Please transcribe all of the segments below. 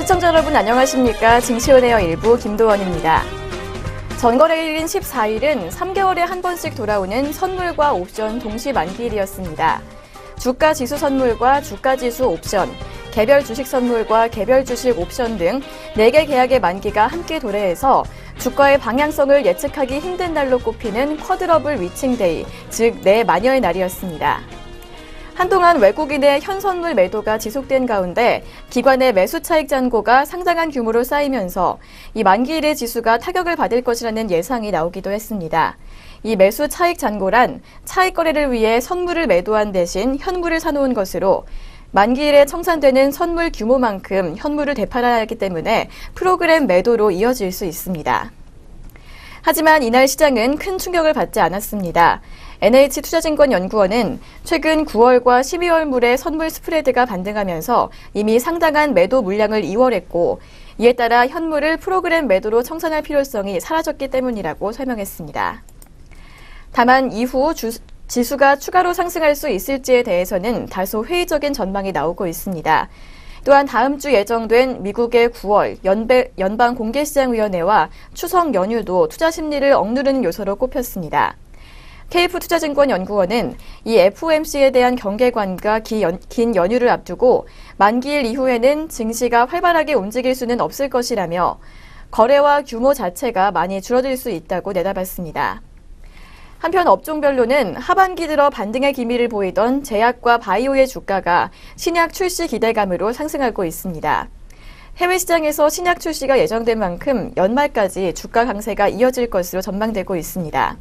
시청자 여러분 안녕하십니까. 증시온에어 일부 김도원입니다. 전거래일인 14일은 3개월에 한 번씩 돌아오는 선물과 옵션 동시 만기일이었습니다. 주가 지수 선물과 주가 지수 옵션, 개별 주식 선물과 개별 주식 옵션 등 4개 계약의 만기가 함께 도래해서 주가의 방향성을 예측하기 힘든 날로 꼽히는 쿼드러블 위칭데이, 즉 내마녀의 날이었습니다. 한동안 외국인의 현선물 매도가 지속된 가운데 기관의 매수 차익 잔고가 상당한 규모로 쌓이면서 이 만기일의 지수가 타격을 받을 것이라는 예상이 나오기도 했습니다. 이 매수 차익 잔고란 차익 거래를 위해 선물을 매도한 대신 현물을 사놓은 것으로 만기일에 청산되는 선물 규모만큼 현물을 되팔아야 하기 때문에 프로그램 매도로 이어질 수 있습니다. 하지만 이날 시장은 큰 충격을 받지 않았습니다. NH투자증권연구원은 최근 9월과 12월 물의 선물 스프레드가 반등하면서 이미 상당한 매도 물량을 이월했고 이에 따라 현물을 프로그램 매도로 청산할 필요성이 사라졌기 때문이라고 설명했습니다. 다만 이후 지수가 추가로 상승할 수 있을지에 대해서는 다소 회의적인 전망이 나오고 있습니다. 또한 다음 주 예정된 미국의 9월 연방공개시장위원회와 추석 연휴도 투자 심리를 억누르는 요소로 꼽혔습니다. KF투자증권연구원은 이 FOMC에 대한 경계관과 긴 연휴를 앞두고 만기일 이후에는 증시가 활발하게 움직일 수는 없을 것이라며 거래와 규모 자체가 많이 줄어들 수 있다고 내다봤습니다. 한편 업종별로는 하반기 들어 반등의 기미를 보이던 제약과 바이오의 주가가 신약 출시 기대감으로 상승하고 있습니다. 해외 시장에서 신약 출시가 예정된 만큼 연말까지 주가 강세가 이어질 것으로 전망되고 있습니다.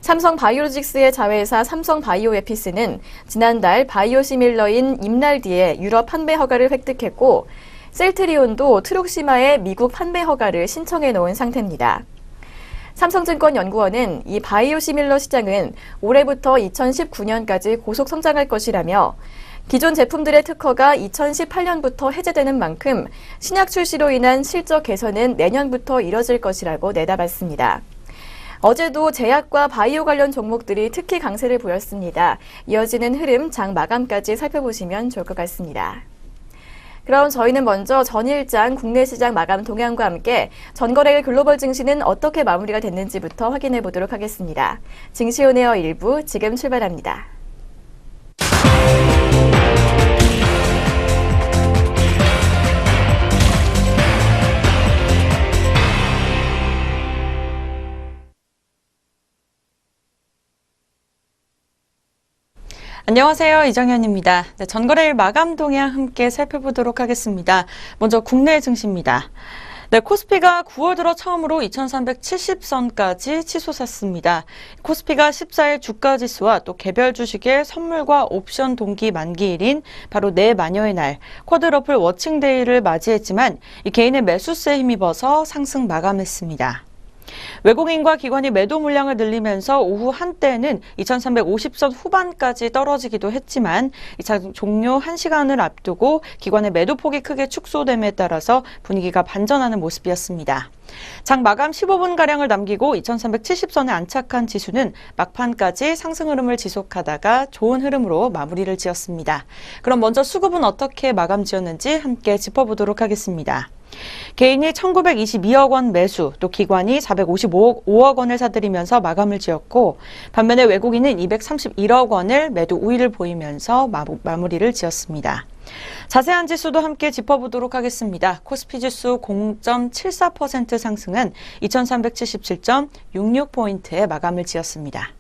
삼성바이오로직스의 자회사 삼성바이오에피스는 지난달 바이오시밀러인 임날디의 유럽 판매 허가를 획득했고 셀트리온도 트룩시마의 미국 판매 허가를 신청해 놓은 상태입니다. 삼성증권연구원은 이 바이오시밀러 시장은 올해부터 2019년까지 고속 성장할 것이라며 기존 제품들의 특허가 2018년부터 해제되는 만큼 신약 출시로 인한 실적 개선은 내년부터 이뤄질 것이라고 내다봤습니다. 어제도 제약과 바이오 관련 종목들이 특히 강세를 보였습니다. 이어지는 흐름 장 마감까지 살펴보시면 좋을 것 같습니다. 그럼 저희는 먼저 전일장 국내 시장 마감 동향과 함께 전거래일 글로벌 증시는 어떻게 마무리가 됐는지부터 확인해 보도록 하겠습니다. 증시온에어 일부 지금 출발합니다. 안녕하세요. 이정현입니다. 네, 전거래일 마감 동향 함께 살펴보도록 하겠습니다. 먼저 국내 증시입니다. 네, 코스피가 9월 들어 처음으로 2370선까지 치솟았습니다. 코스피가 14일 주가지수와 또 개별 주식의 선물과 옵션 동기 만기일인 바로 내마녀의 날, 쿼드러플 워칭데이를 맞이했지만 이 개인의 매수세에 힘입어서 상승 마감했습니다. 외국인과 기관이 매도 물량을 늘리면서 오후 한때는 2350선 후반까지 떨어지기도 했지만 장 종료 1시간을 앞두고 기관의 매도폭이 크게 축소됨에 따라서 분위기가 반전하는 모습이었습니다. 장 마감 15분가량을 남기고 2370선에 안착한 지수는 막판까지 상승 흐름을 지속하다가 좋은 흐름으로 마무리를 지었습니다. 그럼 먼저 수급은 어떻게 마감 지었는지 함께 짚어보도록 하겠습니다. 개인이 1922억 원 매수, 또 기관이 455억 원을 사들이면서 마감을 지었고 반면에 외국인은 231억 원을 매도 우위를 보이면서 마무리를 지었습니다. 자세한 지수도 함께 짚어보도록 하겠습니다. 코스피 지수 0.74% 상승한 2377.66포인트에 마감을 지었습니다.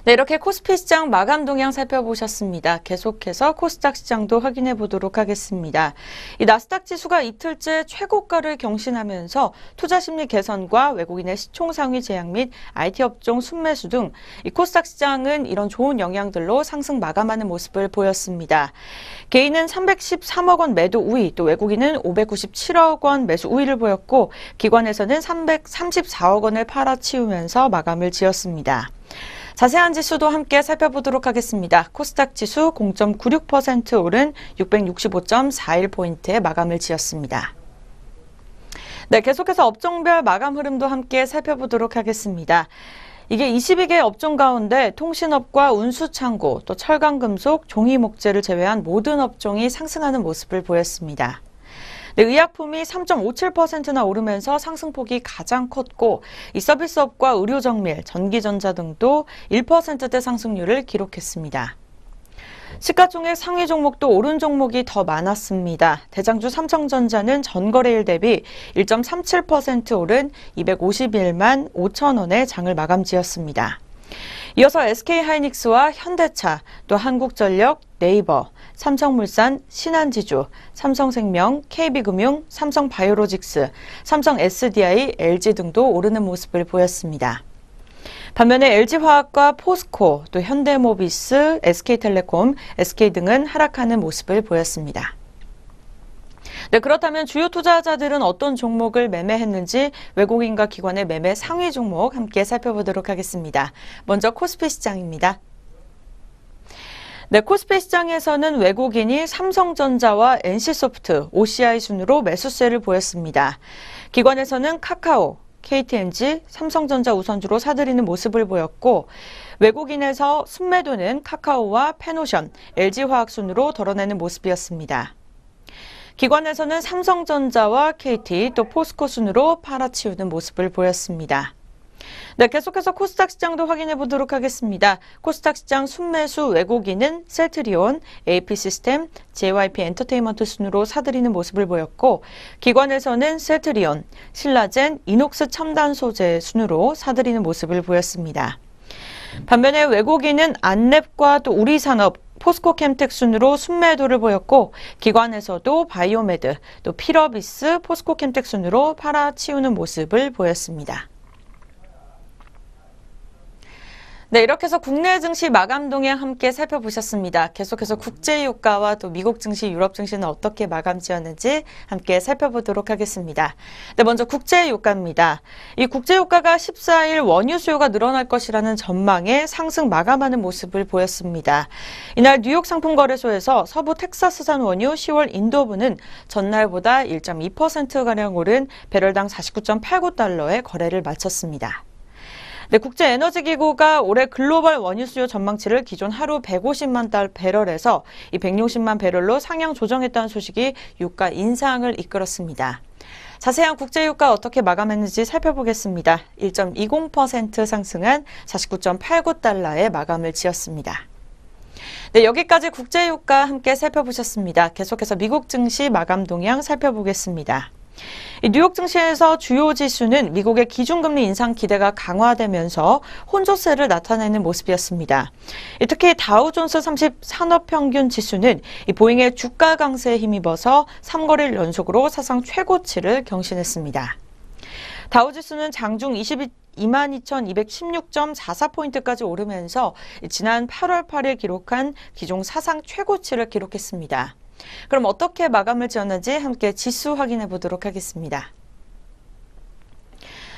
네, 이렇게 코스피 시장 마감 동향 살펴보셨습니다. 계속해서 코스닥 시장도 확인해 보도록 하겠습니다. 이 나스닥 지수가 이틀째 최고가를 경신하면서 투자 심리 개선과 외국인의 시총 상위 제약 및 IT 업종 순매수 등 이 코스닥 시장은 이런 좋은 영향들로 상승 마감하는 모습을 보였습니다. 개인은 313억 원 매도 우위, 또 외국인은 597억 원 매수 우위를 보였고 기관에서는 334억 원을 팔아치우면서 마감을 지었습니다. 자세한 지수도 함께 살펴보도록 하겠습니다. 코스닥 지수 0.96% 오른 665.41포인트에 마감을 지었습니다. 네, 계속해서 업종별 마감 흐름도 함께 살펴보도록 하겠습니다. 이게 22개 업종 가운데 통신업과 운수창고, 또 철강금속, 종이목재를 제외한 모든 업종이 상승하는 모습을 보였습니다. 네, 의약품이 3.57%나 오르면서 상승폭이 가장 컸고 이 서비스업과 의료정밀, 전기전자 등도 1%대 상승률을 기록했습니다. 시가총액 상위 종목도 오른 종목이 더 많았습니다. 대장주 삼성전자는 전거래일 대비 1.37% 오른 251만 5천 원의 장을 마감 지었습니다. 이어서 SK하이닉스와 현대차, 또 한국전력, 네이버, 삼성물산, 신한지주, 삼성생명, KB금융, 삼성바이오로직스, 삼성 SDI, LG 등도 오르는 모습을 보였습니다. 반면에 LG화학과 포스코, 또 현대모비스, SK텔레콤, SK 등은 하락하는 모습을 보였습니다. 네, 그렇다면 주요 투자자들은 어떤 종목을 매매했는지 외국인과 기관의 매매 상위 종목 함께 살펴보도록 하겠습니다. 먼저 코스피 시장입니다. 네, 코스피 시장에서는 외국인이 삼성전자와 NC소프트, OCI 순으로 매수세를 보였습니다. 기관에서는 카카오, KTNG, 삼성전자 우선주로 사들이는 모습을 보였고 외국인에서 순매도는 카카오와 페노션, LG화학 순으로 덜어내는 모습이었습니다. 기관에서는 삼성전자와 KT 또 포스코 순으로 팔아치우는 모습을 보였습니다. 네, 계속해서 코스닥 시장도 확인해 보도록 하겠습니다. 코스닥 시장 순매수 외국인은 셀트리온, AP시스템, JYP 엔터테인먼트 순으로 사들이는 모습을 보였고 기관에서는 셀트리온, 신라젠, 이녹스 첨단 소재 순으로 사들이는 모습을 보였습니다. 반면에 외국인은 안랩과 또 우리산업, 포스코캠텍 순으로 순매도를 보였고 기관에서도 바이오메드, 또 피러비스, 포스코캠텍 순으로 팔아치우는 모습을 보였습니다. 네, 이렇게 해서 국내 증시 마감 동향 함께 살펴보셨습니다. 계속해서 국제유가와 또 미국 증시, 유럽 증시는 어떻게 마감 지었는지 함께 살펴보도록 하겠습니다. 네, 먼저 국제유가입니다. 이 국제유가가 14일 원유 수요가 늘어날 것이라는 전망에 상승 마감하는 모습을 보였습니다. 이날 뉴욕 상품거래소에서 서부 텍사스산 원유 10월 인도분은 전날보다 1.2%가량 오른 배럴당 49.89달러에 거래를 마쳤습니다. 네, 국제에너지기구가 올해 글로벌 원유 수요 전망치를 기존 하루 150만 배럴에서 이 160만 배럴로 상향 조정했다는 소식이 유가 인상을 이끌었습니다. 자세한 국제유가 어떻게 마감했는지 살펴보겠습니다. 1.20% 상승한 49.89달러에 마감을 지었습니다. 네, 여기까지 국제유가 함께 살펴보셨습니다. 계속해서 미국 증시 마감 동향 살펴보겠습니다. 뉴욕 증시에서 주요 지수는 미국의 기준금리 인상 기대가 강화되면서 혼조세를 나타내는 모습이었습니다. 특히 다우존스 30 산업평균 지수는 보잉의 주가 강세에 힘입어서 3거래일 연속으로 사상 최고치를 경신했습니다. 다우지수는 장중 22,216.44포인트까지 오르면서 지난 8월 8일 기록한 기존 사상 최고치를 기록했습니다. 그럼 어떻게 마감을 지었는지 함께 지수 확인해 보도록 하겠습니다.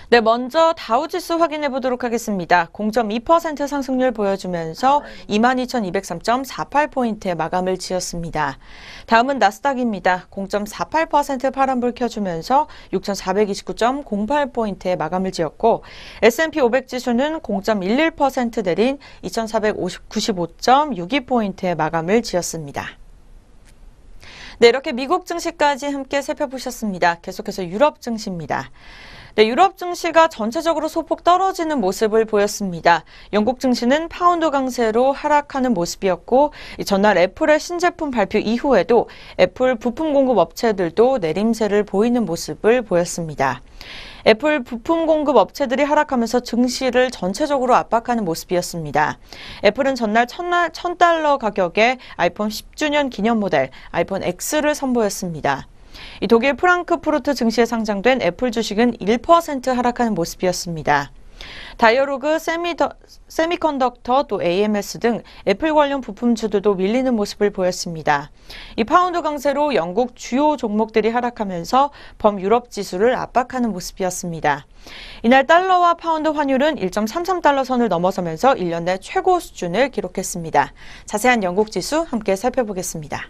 네, 먼저 다우지수 확인해 보도록 하겠습니다. 0.2% 상승률 보여주면서 22,203.48포인트에 마감을 지었습니다. 다음은 나스닥입니다. 0.48% 파란불 켜주면서 6,429.08포인트에 마감을 지었고 S&P 500 지수는 0.11% 내린 2,495.62포인트에 마감을 지었습니다. 네, 이렇게 미국 증시까지 함께 살펴보셨습니다. 계속해서 유럽 증시입니다. 네, 유럽 증시가 전체적으로 소폭 떨어지는 모습을 보였습니다. 영국 증시는 파운드 강세로 하락하는 모습이었고 전날 애플의 신제품 발표 이후에도 애플 부품 공급 업체들도 내림세를 보이는 모습을 보였습니다. 애플 부품 공급 업체들이 하락하면서 증시를 전체적으로 압박하는 모습이었습니다. 애플은 전날 $1,000 가격에 아이폰 10주년 기념 모델 아이폰 X를 선보였습니다. 이 독일 프랑크푸르트 증시에 상장된 애플 주식은 1% 하락하는 모습이었습니다. 다이어로그, 세미컨덕터, 또 AMS 등 애플 관련 부품주들도 밀리는 모습을 보였습니다. 이 파운드 강세로 영국 주요 종목들이 하락하면서 범유럽 지수를 압박하는 모습이었습니다. 이날 달러와 파운드 환율은 1.33달러 선을 넘어서면서 1년 내 최고 수준을 기록했습니다. 자세한 영국 지수 함께 살펴보겠습니다.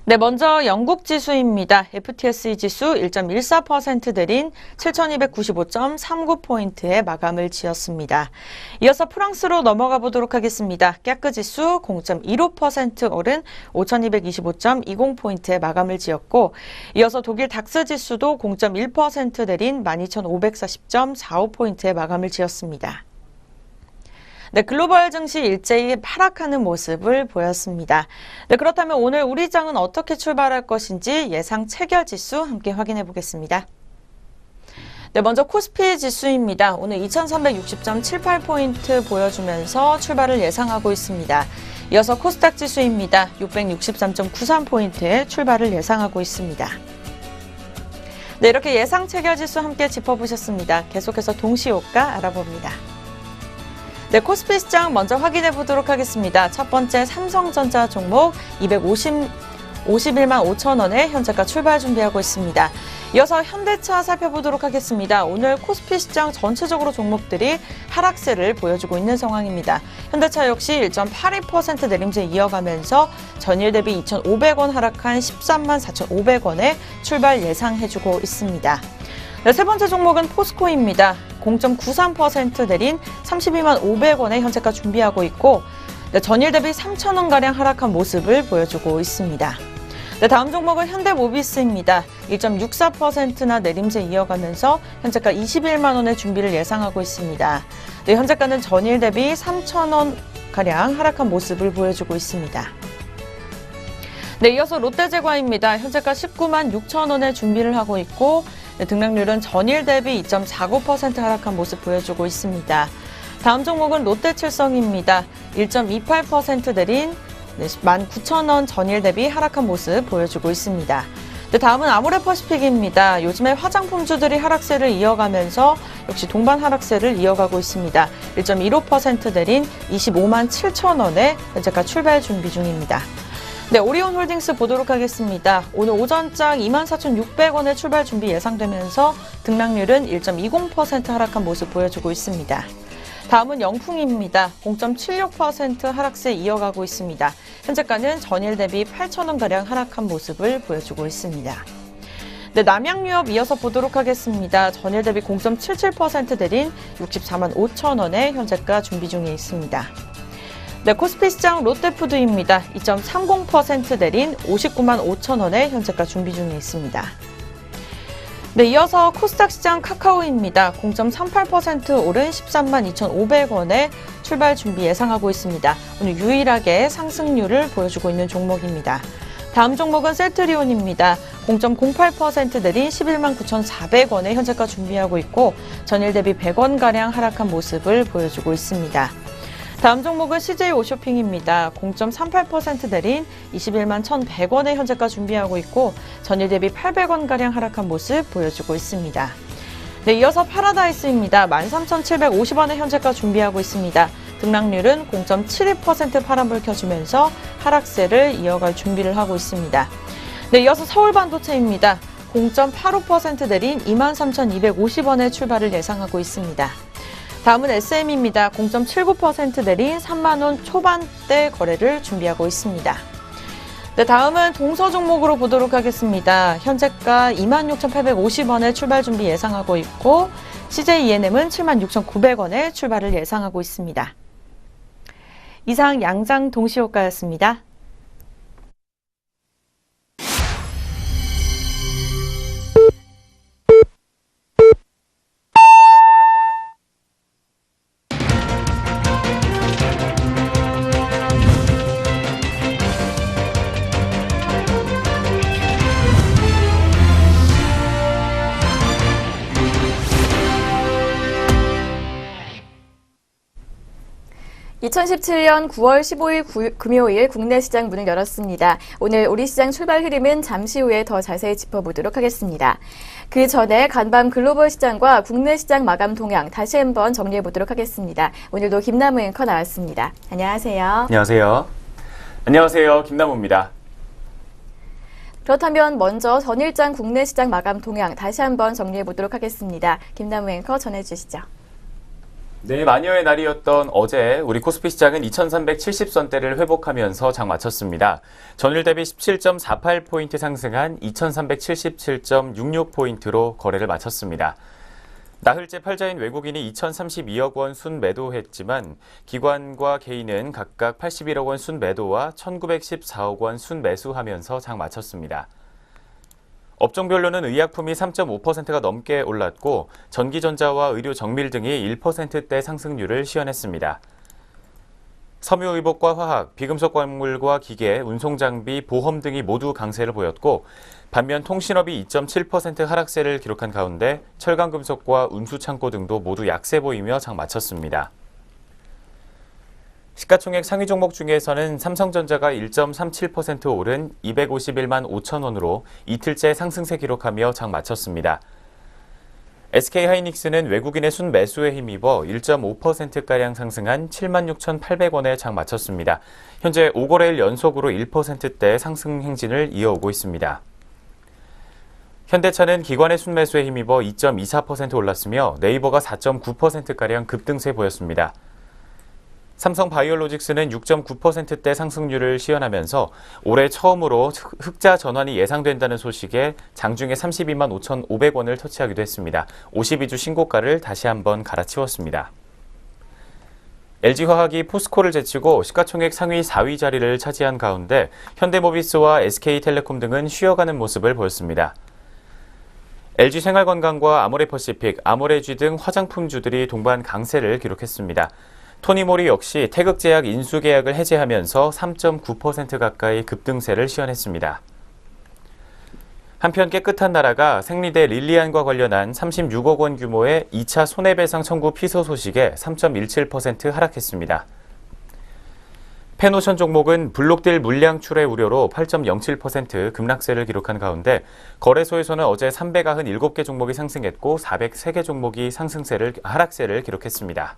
네, 먼저 영국 지수입니다. FTSE 지수 1.14% 내린 7,295.39포인트에 마감을 지었습니다. 이어서 프랑스로 넘어가 보도록 하겠습니다. 까크 지수 0.15% 오른 5,225.20포인트에 마감을 지었고, 이어서 독일 닥스 지수도 0.1% 내린 12,540.45포인트에 마감을 지었습니다. 네, 글로벌 증시 일제히 하락하는 모습을 보였습니다. 네, 그렇다면 오늘 우리 장은 어떻게 출발할 것인지 예상 체결 지수 함께 확인해 보겠습니다. 네, 먼저 코스피 지수입니다. 오늘 2360.78포인트 보여주면서 출발을 예상하고 있습니다. 이어서 코스닥 지수입니다. 663.93포인트에 출발을 예상하고 있습니다. 네, 이렇게 예상 체결 지수 함께 짚어보셨습니다. 계속해서 동시효과 알아봅니다. 네, 코스피 시장 먼저 확인해 보도록 하겠습니다. 첫 번째 삼성전자 종목 51만 5천 원에 현재가 출발 준비하고 있습니다. 이어서 현대차 살펴보도록 하겠습니다. 오늘 코스피 시장 전체적으로 종목들이 하락세를 보여주고 있는 상황입니다. 현대차 역시 1.82% 내림세 이어가면서 전일 대비 2,500원 하락한 13만 4,500원에 출발 예상해주고 있습니다. 네, 세 번째 종목은 포스코입니다. 0.93% 내린 32만 500원에 현재가 준비하고 있고, 네, 전일 대비 3,000원가량 하락한 모습을 보여주고 있습니다. 네, 다음 종목은 현대모비스입니다. 1.64%나 내림세 이어가면서 현재가 21만 원의 준비를 예상하고 있습니다. 네, 현재가는 전일 대비 3,000원가량 하락한 모습을 보여주고 있습니다. 네, 이어서 롯데제과입니다. 현재가 19만 6천 원의 준비를 하고 있고, 네, 등락률은 전일 대비 2.49% 하락한 모습 보여주고 있습니다. 다음 종목은 롯데칠성입니다. 1.28% 내린 19,000원 전일 대비 하락한 모습 보여주고 있습니다. 네, 다음은 아모레퍼시픽입니다. 요즘에 화장품주들이 하락세를 이어가면서 역시 동반 하락세를 이어가고 있습니다. 1.15% 내린 25만 7천 원에 현재가 출발 준비 중입니다. 네, 오리온홀딩스 보도록 하겠습니다. 오늘 오전장 24,600원의 출발 준비 예상되면서 등락률은 1.20% 하락한 모습 보여주고 있습니다. 다음은 영풍입니다. 0.76% 하락세 이어가고 있습니다. 현재가는 전일 대비 8,000원가량 하락한 모습을 보여주고 있습니다. 네, 남양유업 이어서 보도록 하겠습니다. 전일 대비 0.77% 내린 64만 5천 원에 현재가 준비 중에 있습니다. 네, 코스피 시장 롯데푸드입니다. 2.30% 내린 59만 5천 원에 현재가 준비 중에 있습니다. 네, 이어서 코스닥 시장 카카오입니다. 0.38% 오른 13만 2,500원에 출발 준비 예상하고 있습니다. 오늘 유일하게 상승률을 보여주고 있는 종목입니다. 다음 종목은 셀트리온입니다. 0.08% 내린 11만 9,400원에 현재가 준비하고 있고, 전일 대비 100원가량 하락한 모습을 보여주고 있습니다. 다음 종목은 CJ 오쇼핑입니다. 0.38% 내린 21만 1,100원에 현재가 준비하고 있고, 전일 대비 800원가량 하락한 모습 보여주고 있습니다. 네, 이어서 파라다이스입니다. 13,750원에 현재가 준비하고 있습니다. 등락률은 0.72% 파란불 켜주면서 하락세를 이어갈 준비를 하고 있습니다. 네, 이어서 서울반도체입니다. 0.85% 내린 23,250원에 출발을 예상하고 있습니다. 다음은 SM입니다. 0.79% 내린 3만 원 초반대 거래를 준비하고 있습니다. 네, 다음은 동서 종목으로 보도록 하겠습니다. 현재가 26,850원에 출발 준비 예상하고 있고, CJ ENM은 76,900원에 출발을 예상하고 있습니다. 이상 양장 동시효과였습니다. (2017년 9월 15일) 금요일 국내 시장 문을 열었습니다. 오늘 우리 시장 출발 흐름은 잠시 후에 더 자세히 짚어보도록 하겠습니다. 그 전에 간밤 글로벌 시장과 국내 시장 마감 동향 다시 한번 정리해보도록 하겠습니다. 오늘도 김남우 앵커 나왔습니다. 안녕하세요. 안녕하세요. 안녕하세요. 김남우입니다. 그렇다면 먼저 전일장 국내 시장 마감 동향 다시 한번 정리해보도록 하겠습니다. 김남우 앵커 전해주시죠. 네, 마녀의 날이었던 어제 우리 코스피 시장은 2370선대를 회복하면서 장 마쳤습니다. 전일 대비 17.48포인트 상승한 2377.66포인트로 거래를 마쳤습니다. 나흘째 팔자인 외국인이 2032억 원 순매도했지만 기관과 개인은 각각 81억 원 순매도와 1914억 원 순매수하면서 장 마쳤습니다. 업종별로는 의약품이 3.5%가 넘게 올랐고 전기전자와 의료 정밀 등이 1%대 상승률을 시현했습니다. 섬유의복과 화학, 비금속 광물과 기계, 운송장비, 보험 등이 모두 강세를 보였고 반면 통신업이 2.7% 하락세를 기록한 가운데 철강금속과 운수창고 등도 모두 약세 보이며 장 마쳤습니다. 시가총액 상위 종목 중에서는 삼성전자가 1.37% 오른 251만 5천 원으로 이틀째 상승세 기록하며 장 마쳤습니다. SK하이닉스는 외국인의 순매수에 힘입어 1.5%가량 상승한 76,800원에 장 마쳤습니다. 현재 5거래일 연속으로 1%대 상승 행진을 이어오고 있습니다. 현대차는 기관의 순매수에 힘입어 2.24% 올랐으며 네이버가 4.9%가량 급등세 보였습니다. 삼성바이오로직스는 6.9%대 상승률을 시현하면서 올해 처음으로 흑자 전환이 예상된다는 소식에 장중에 32만 5,500원을 터치하기도 했습니다. 52주 신고가를 다시 한번 갈아치웠습니다. LG화학이 포스코를 제치고 시가총액 상위 4위 자리를 차지한 가운데 현대모비스와 SK텔레콤 등은 쉬어가는 모습을 보였습니다. LG생활건강과 아모레퍼시픽, 아모레쥐 등 화장품주들이 동반 강세를 기록했습니다. 토니모리 역시 태극제약 인수계약을 해제하면서 3.9% 가까이 급등세를 시현했습니다. 한편 깨끗한 나라가 생리대 릴리안과 관련한 36억 원 규모의 2차 손해배상 청구 피소 소식에 3.17% 하락했습니다. 펜오션 종목은 블록딜 물량 출회 우려로 8.07% 급락세를 기록한 가운데 거래소에서는 어제 397개 종목이 상승했고 403개 종목이 하락세를 기록했습니다.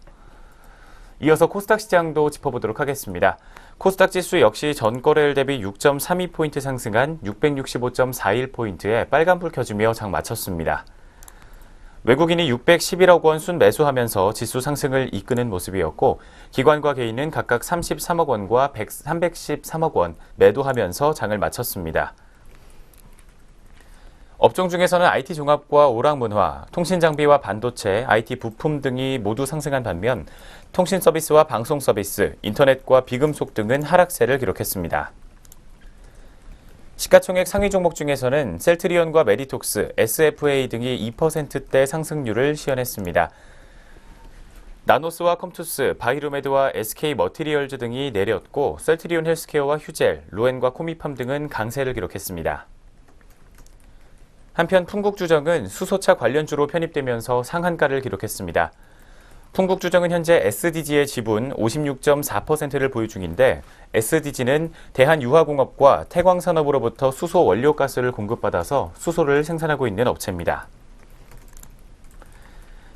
이어서 코스닥 시장도 짚어보도록 하겠습니다. 코스닥 지수 역시 전거래일 대비 6.32포인트 상승한 665.41포인트에 빨간불 켜지며 장 마쳤습니다. 외국인이 611억 원 순매수하면서 지수 상승을 이끄는 모습이었고 기관과 개인은 각각 33억 원과 313억 원 매도하면서 장을 마쳤습니다. 업종 중에서는 IT 종합과 오락문화, 통신장비와 반도체, IT 부품 등이 모두 상승한 반면 통신 서비스와 방송 서비스, 인터넷과 비금속 등은 하락세를 기록했습니다. 시가총액 상위 종목 중에서는 셀트리온과 메디톡스, SFA 등이 2%대 상승률을 시현했습니다. 나노스와 컴투스, 바이로메드와 SK머티리얼즈 등이 내렸고 셀트리온 헬스케어와 휴젤, 로엔과 코미팜 등은 강세를 기록했습니다. 한편 풍국주정은 수소차 관련주로 편입되면서 상한가를 기록했습니다. 풍국주정은 현재 SDG의 지분 56.4%를 보유 중인데 SDG는 대한유화공업과 태광산업으로부터 수소 원료가스를 공급받아서 수소를 생산하고 있는 업체입니다.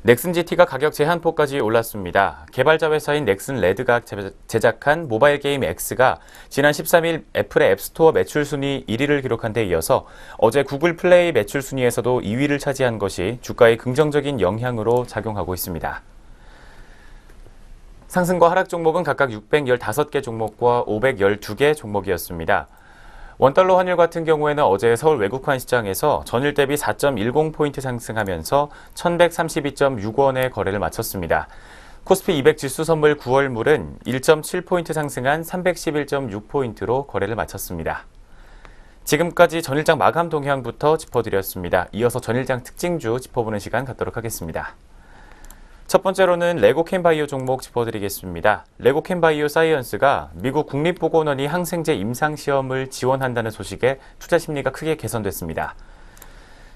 넥슨GT가 가격 제한폭까지 올랐습니다. 개발자 회사인 넥슨레드가 제작한 모바일 게임 X가 지난 13일 애플의 앱스토어 매출 순위 1위를 기록한 데 이어서 어제 구글 플레이 매출 순위에서도 2위를 차지한 것이 주가에 긍정적인 영향으로 작용하고 있습니다. 상승과 하락 종목은 각각 615개 종목과 512개 종목이었습니다. 원달러 환율 같은 경우에는 어제 서울 외국환 시장에서 전일 대비 4.10포인트 상승하면서 1132.6원에 거래를 마쳤습니다. 코스피 200 지수 선물 9월물은 1.7포인트 상승한 311.6포인트로 거래를 마쳤습니다. 지금까지 전일장 마감 동향부터 짚어드렸습니다. 이어서 전일장 특징주 짚어보는 시간 갖도록 하겠습니다. 첫 번째로는 레고캠바이오 종목 짚어드리겠습니다. 레고캠바이오 사이언스가 미국 국립보건원이 항생제 임상시험을 지원한다는 소식에 투자 심리가 크게 개선됐습니다.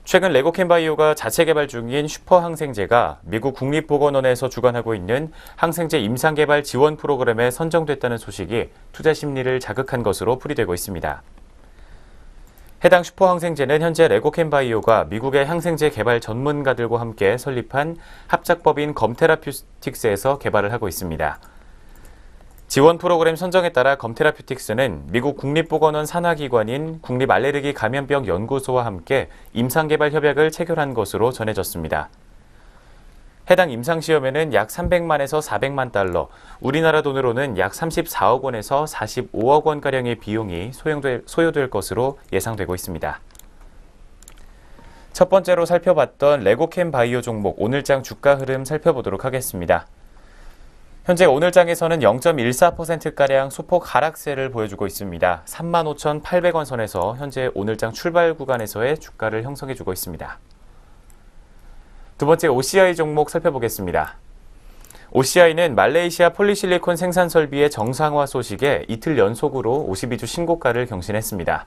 최근 레고캠바이오가 자체 개발 중인 슈퍼항생제가 미국 국립보건원에서 주관하고 있는 항생제 임상개발 지원 프로그램에 선정됐다는 소식이 투자 심리를 자극한 것으로 풀이되고 있습니다. 해당 슈퍼항생제는 현재 레고캠바이오가 미국의 항생제 개발 전문가들과 함께 설립한 합작법인 검테라퓨틱스에서 개발을 하고 있습니다. 지원 프로그램 선정에 따라 검테라퓨틱스는 미국 국립보건원 산하기관인 국립알레르기 감염병 연구소와 함께 임상개발 협약을 체결한 것으로 전해졌습니다. 해당 임상시험에는 약 300만에서 400만 달러, 우리나라 돈으로는 약 34억 원에서 45억 원가량의 비용이 소요될 것으로 예상되고 있습니다. 첫 번째로 살펴봤던 레고캠 바이오 종목 오늘장 주가 흐름 살펴보도록 하겠습니다. 현재 오늘장에서는 0.14%가량 소폭 하락세를 보여주고 있습니다. 35,800원 선에서 현재 오늘장 출발 구간에서의 주가를 형성해주고 있습니다. 두 번째 OCI 종목 살펴보겠습니다. OCI는 말레이시아 폴리실리콘 생산 설비의 정상화 소식에 이틀 연속으로 52주 신고가를 경신했습니다.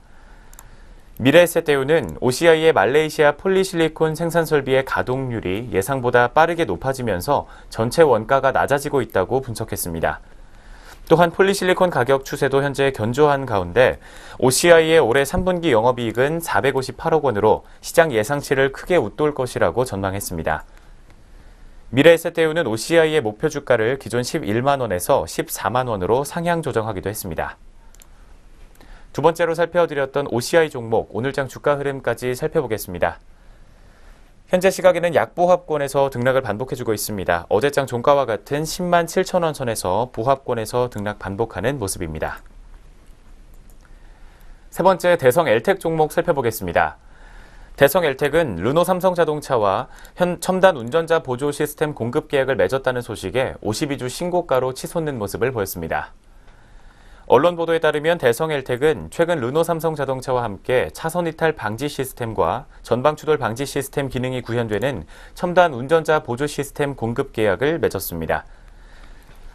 미래에셋대우는 OCI의 말레이시아 폴리실리콘 생산 설비의 가동률이 예상보다 빠르게 높아지면서 전체 원가가 낮아지고 있다고 분석했습니다. 또한 폴리실리콘 가격 추세도 현재 견조한 가운데 OCI의 올해 3분기 영업이익은 458억 원으로 시장 예상치를 크게 웃돌 것이라고 전망했습니다. 미래에셋대우는 OCI의 목표 주가를 기존 11만 원에서 14만 원으로 상향 조정하기도 했습니다. 두 번째로 살펴드렸던 OCI 종목 오늘장 주가 흐름까지 살펴보겠습니다. 현재 시각에는 약보합권에서 등락을 반복해주고 있습니다. 어제장 종가와 같은 10만 7천 원 선에서 보합권에서 등락 반복하는 모습입니다. 세 번째 대성 엘텍 종목 살펴보겠습니다. 대성 엘텍은 르노 삼성자동차와 첨단 운전자 보조 시스템 공급 계약을 맺었다는 소식에 52주 신고가로 치솟는 모습을 보였습니다. 언론 보도에 따르면 대성 엘텍은 최근 르노 삼성자동차와 함께 차선 이탈 방지 시스템과 전방 추돌 방지 시스템 기능이 구현되는 첨단 운전자 보조 시스템 공급 계약을 맺었습니다.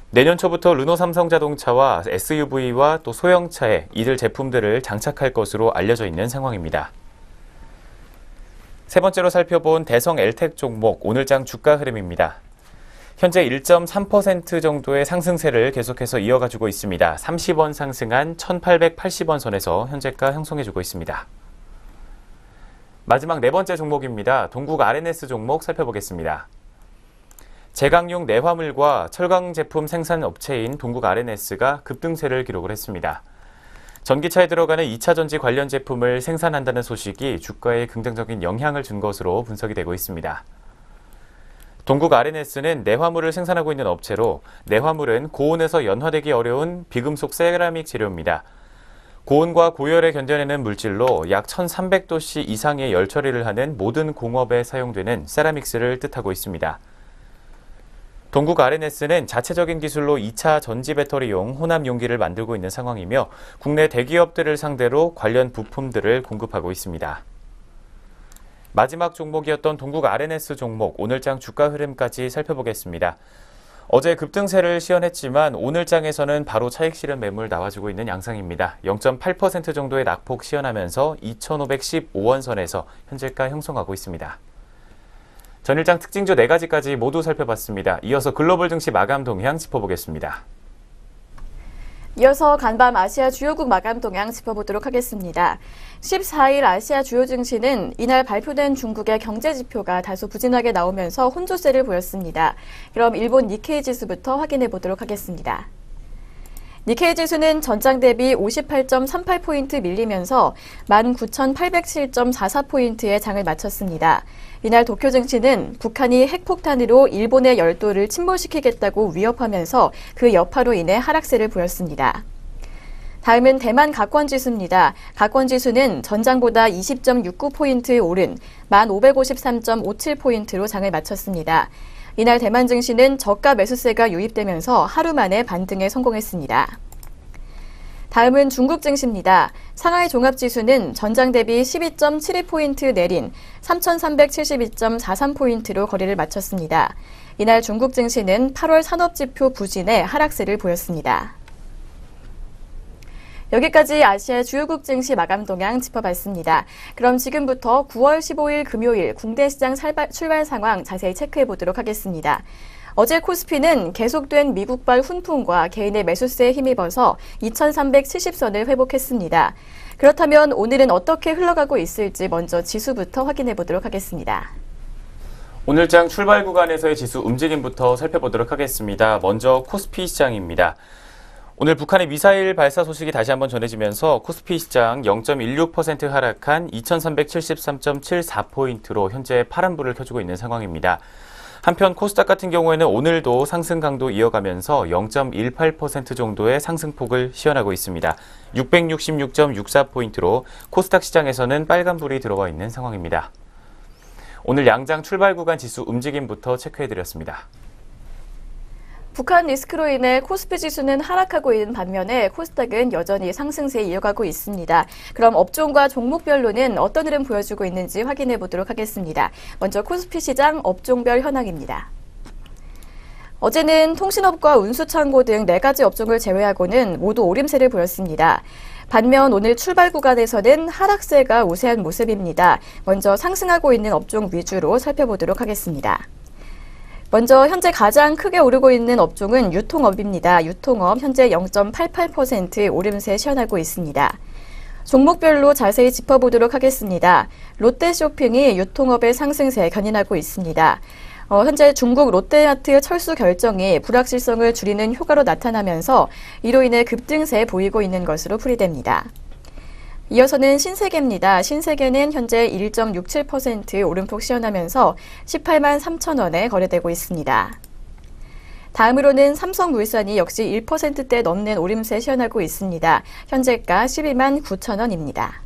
내년 초부터 르노 삼성자동차와 SUV와 또 소형차에 이들 제품들을 장착할 것으로 알려져 있는 상황입니다. 세 번째로 살펴본 대성 엘텍 종목 오늘장 주가 흐름입니다. 현재 1.3% 정도의 상승세를 계속해서 이어가주고 있습니다. 30원 상승한 1,880원 선에서 현재가 형성해주고 있습니다. 마지막 네 번째 종목입니다. 동국 RNS 종목 살펴보겠습니다. 제강용 내화물과 철강 제품 생산 업체인 동국 RNS가 급등세를 기록을 했습니다. 전기차에 들어가는 2차 전지 관련 제품을 생산한다는 소식이 주가에 긍정적인 영향을 준 것으로 분석이 되고 있습니다. 동국 RNS는 내화물을 생산하고 있는 업체로 내화물은 고온에서 연화되기 어려운 비금속 세라믹 재료입니다. 고온과 고열에 견뎌내는 물질로 약 1300도씨 이상의 열 처리를 하는 모든 공업에 사용되는 세라믹스를 뜻하고 있습니다. 동국 RNS는 자체적인 기술로 2차 전지 배터리용 혼합 용기를 만들고 있는 상황이며 국내 대기업들을 상대로 관련 부품들을 공급하고 있습니다. 마지막 종목이었던 동국 RNS 종목 오늘장 주가 흐름까지 살펴보겠습니다. 어제 급등세를 시현했지만 오늘장에서는 바로 차익 실현 매물 나와주고 있는 양상입니다. 0.8% 정도의 낙폭 시현하면서 2,515원 선에서 현재가 형성하고 있습니다. 전일장 특징주 4가지까지 모두 살펴봤습니다. 이어서 글로벌 증시 마감 동향 짚어보겠습니다. 이어서 간밤 아시아 주요국 마감 동향 짚어보도록 하겠습니다. 14일 아시아 주요 증시는 이날 발표된 중국의 경제 지표가 다소 부진하게 나오면서 혼조세를 보였습니다. 그럼 일본 니케이 지수부터 확인해 보도록 하겠습니다. 니케이 지수는 전장 대비 58.38포인트 밀리면서 19,807.44포인트의 장을 마쳤습니다. 이날 도쿄 증시는 북한이 핵폭탄으로 일본의 열도를 침몰시키겠다고 위협하면서 그 여파로 인해 하락세를 보였습니다. 다음은 대만 각권지수입니다. 각권지수는 전장보다 20.69포인트 오른 1,553.57포인트로 장을 마쳤습니다. 이날 대만 증시는 저가 매수세가 유입되면서 하루 만에 반등에 성공했습니다. 다음은 중국 증시입니다. 상하이 종합지수는 전장 대비 12.72포인트 내린 3,372.43포인트로 거래를 마쳤습니다. 이날 중국 증시는 8월 산업지표 부진에 하락세를 보였습니다. 여기까지 아시아 주요국 증시 마감 동향 짚어봤습니다. 그럼 지금부터 9월 15일 금요일 국내 시장 출발 상황 자세히 체크해 보도록 하겠습니다. 어제 코스피는 계속된 미국발 훈풍과 개인의 매수세에 힘입어서 2,370선을 회복했습니다. 그렇다면 오늘은 어떻게 흘러가고 있을지 먼저 지수부터 확인해 보도록 하겠습니다. 오늘장 출발 구간에서의 지수 움직임부터 살펴보도록 하겠습니다. 먼저 코스피 시장입니다. 오늘 북한의 미사일 발사 소식이 다시 한번 전해지면서 코스피 시장 0.16% 하락한 2,373.74포인트로 현재 파란불을 켜주고 있는 상황입니다. 한편 코스닥 같은 경우에는 오늘도 상승 강도 이어가면서 0.18% 정도의 상승폭을 시현하고 있습니다. 666.64포인트로 코스닥 시장에서는 빨간불이 들어와 있는 상황입니다. 오늘 양장 출발 구간 지수 움직임부터 체크해드렸습니다. 북한 리스크로 인해 코스피 지수는 하락하고 있는 반면에 코스닥은 여전히 상승세 이어가고 있습니다. 그럼 업종과 종목별로는 어떤 흐름 보여주고 있는지 확인해 보도록 하겠습니다. 먼저 코스피 시장 업종별 현황입니다. 어제는 통신업과 운수창고 등 4가지 업종을 제외하고는 모두 오름세를 보였습니다. 반면 오늘 출발 구간에서는 하락세가 우세한 모습입니다. 먼저 상승하고 있는 업종 위주로 살펴보도록 하겠습니다. 먼저 현재 가장 크게 오르고 있는 업종은 유통업입니다. 유통업 현재 0.88% 오름세 시현하고 있습니다. 종목별로 자세히 짚어보도록 하겠습니다. 롯데쇼핑이 유통업의 상승세에 견인하고 있습니다. 현재 중국 롯데마트 철수 결정이 불확실성을 줄이는 효과로 나타나면서 이로 인해 급등세 보이고 있는 것으로 풀이됩니다. 이어서는 신세계입니다. 신세계는 현재 1.67% 오름폭 시현하면서 18만 3천 원에 거래되고 있습니다. 다음으로는 삼성물산이 역시 1%대 넘는 오름세 시현하고 있습니다. 현재가 12만 9천 원입니다.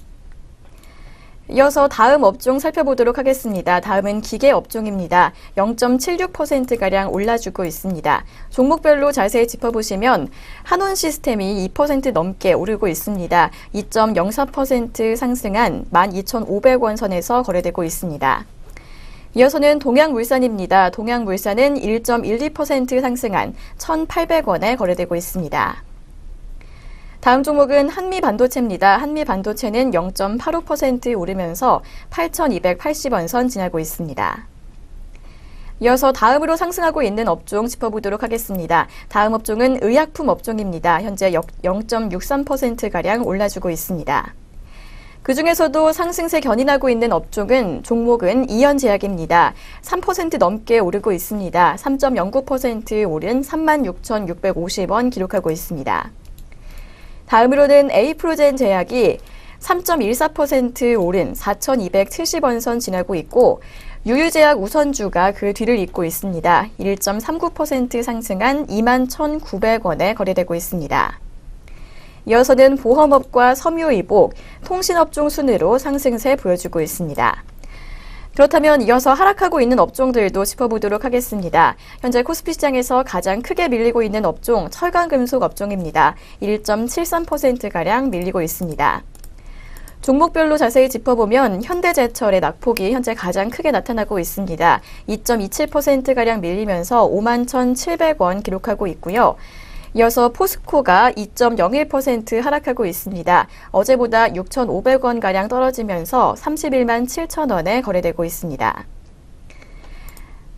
이어서 다음 업종 살펴보도록 하겠습니다. 다음은 기계업종입니다. 0.76%가량 올라주고 있습니다. 종목별로 자세히 짚어보시면 한원시스템이 2% 넘게 오르고 있습니다. 2.04% 상승한 12,500원 선에서 거래되고 있습니다. 이어서는 동양물산입니다. 동양물산은 1.12% 상승한 1,800원에 거래되고 있습니다. 다음 종목은 한미반도체입니다. 한미반도체는 0.85% 오르면서 8,280원 선 지나고 있습니다. 이어서 다음으로 상승하고 있는 업종 짚어보도록 하겠습니다. 다음 업종은 의약품 업종입니다. 현재 0.63%가량 올라주고 있습니다. 그중에서도 상승세 견인하고 있는 업종은 종목은 이현제약입니다. 3% 넘게 오르고 있습니다. 3.09% 오른 36,650원 기록하고 있습니다. 다음으로는 에이프로젠 제약이 3.14% 오른 4,270원 선 지나고 있고 유유제약 우선주가 그 뒤를 잇고 있습니다. 1.39% 상승한 21,900원에 거래되고 있습니다. 이어서는 보험업과 섬유의복, 통신업종 순으로 상승세 보여주고 있습니다. 그렇다면 이어서 하락하고 있는 업종들도 짚어보도록 하겠습니다. 현재 코스피 시장에서 가장 크게 밀리고 있는 업종, 철강금속 업종입니다. 1.73%가량 밀리고 있습니다. 종목별로 자세히 짚어보면 현대제철의 낙폭이 현재 가장 크게 나타나고 있습니다. 2.27%가량 밀리면서 51,700원 기록하고 있고요. 이어서 포스코가 2.01% 하락하고 있습니다. 어제보다 6,500원가량 떨어지면서 31만 7천 원에 거래되고 있습니다.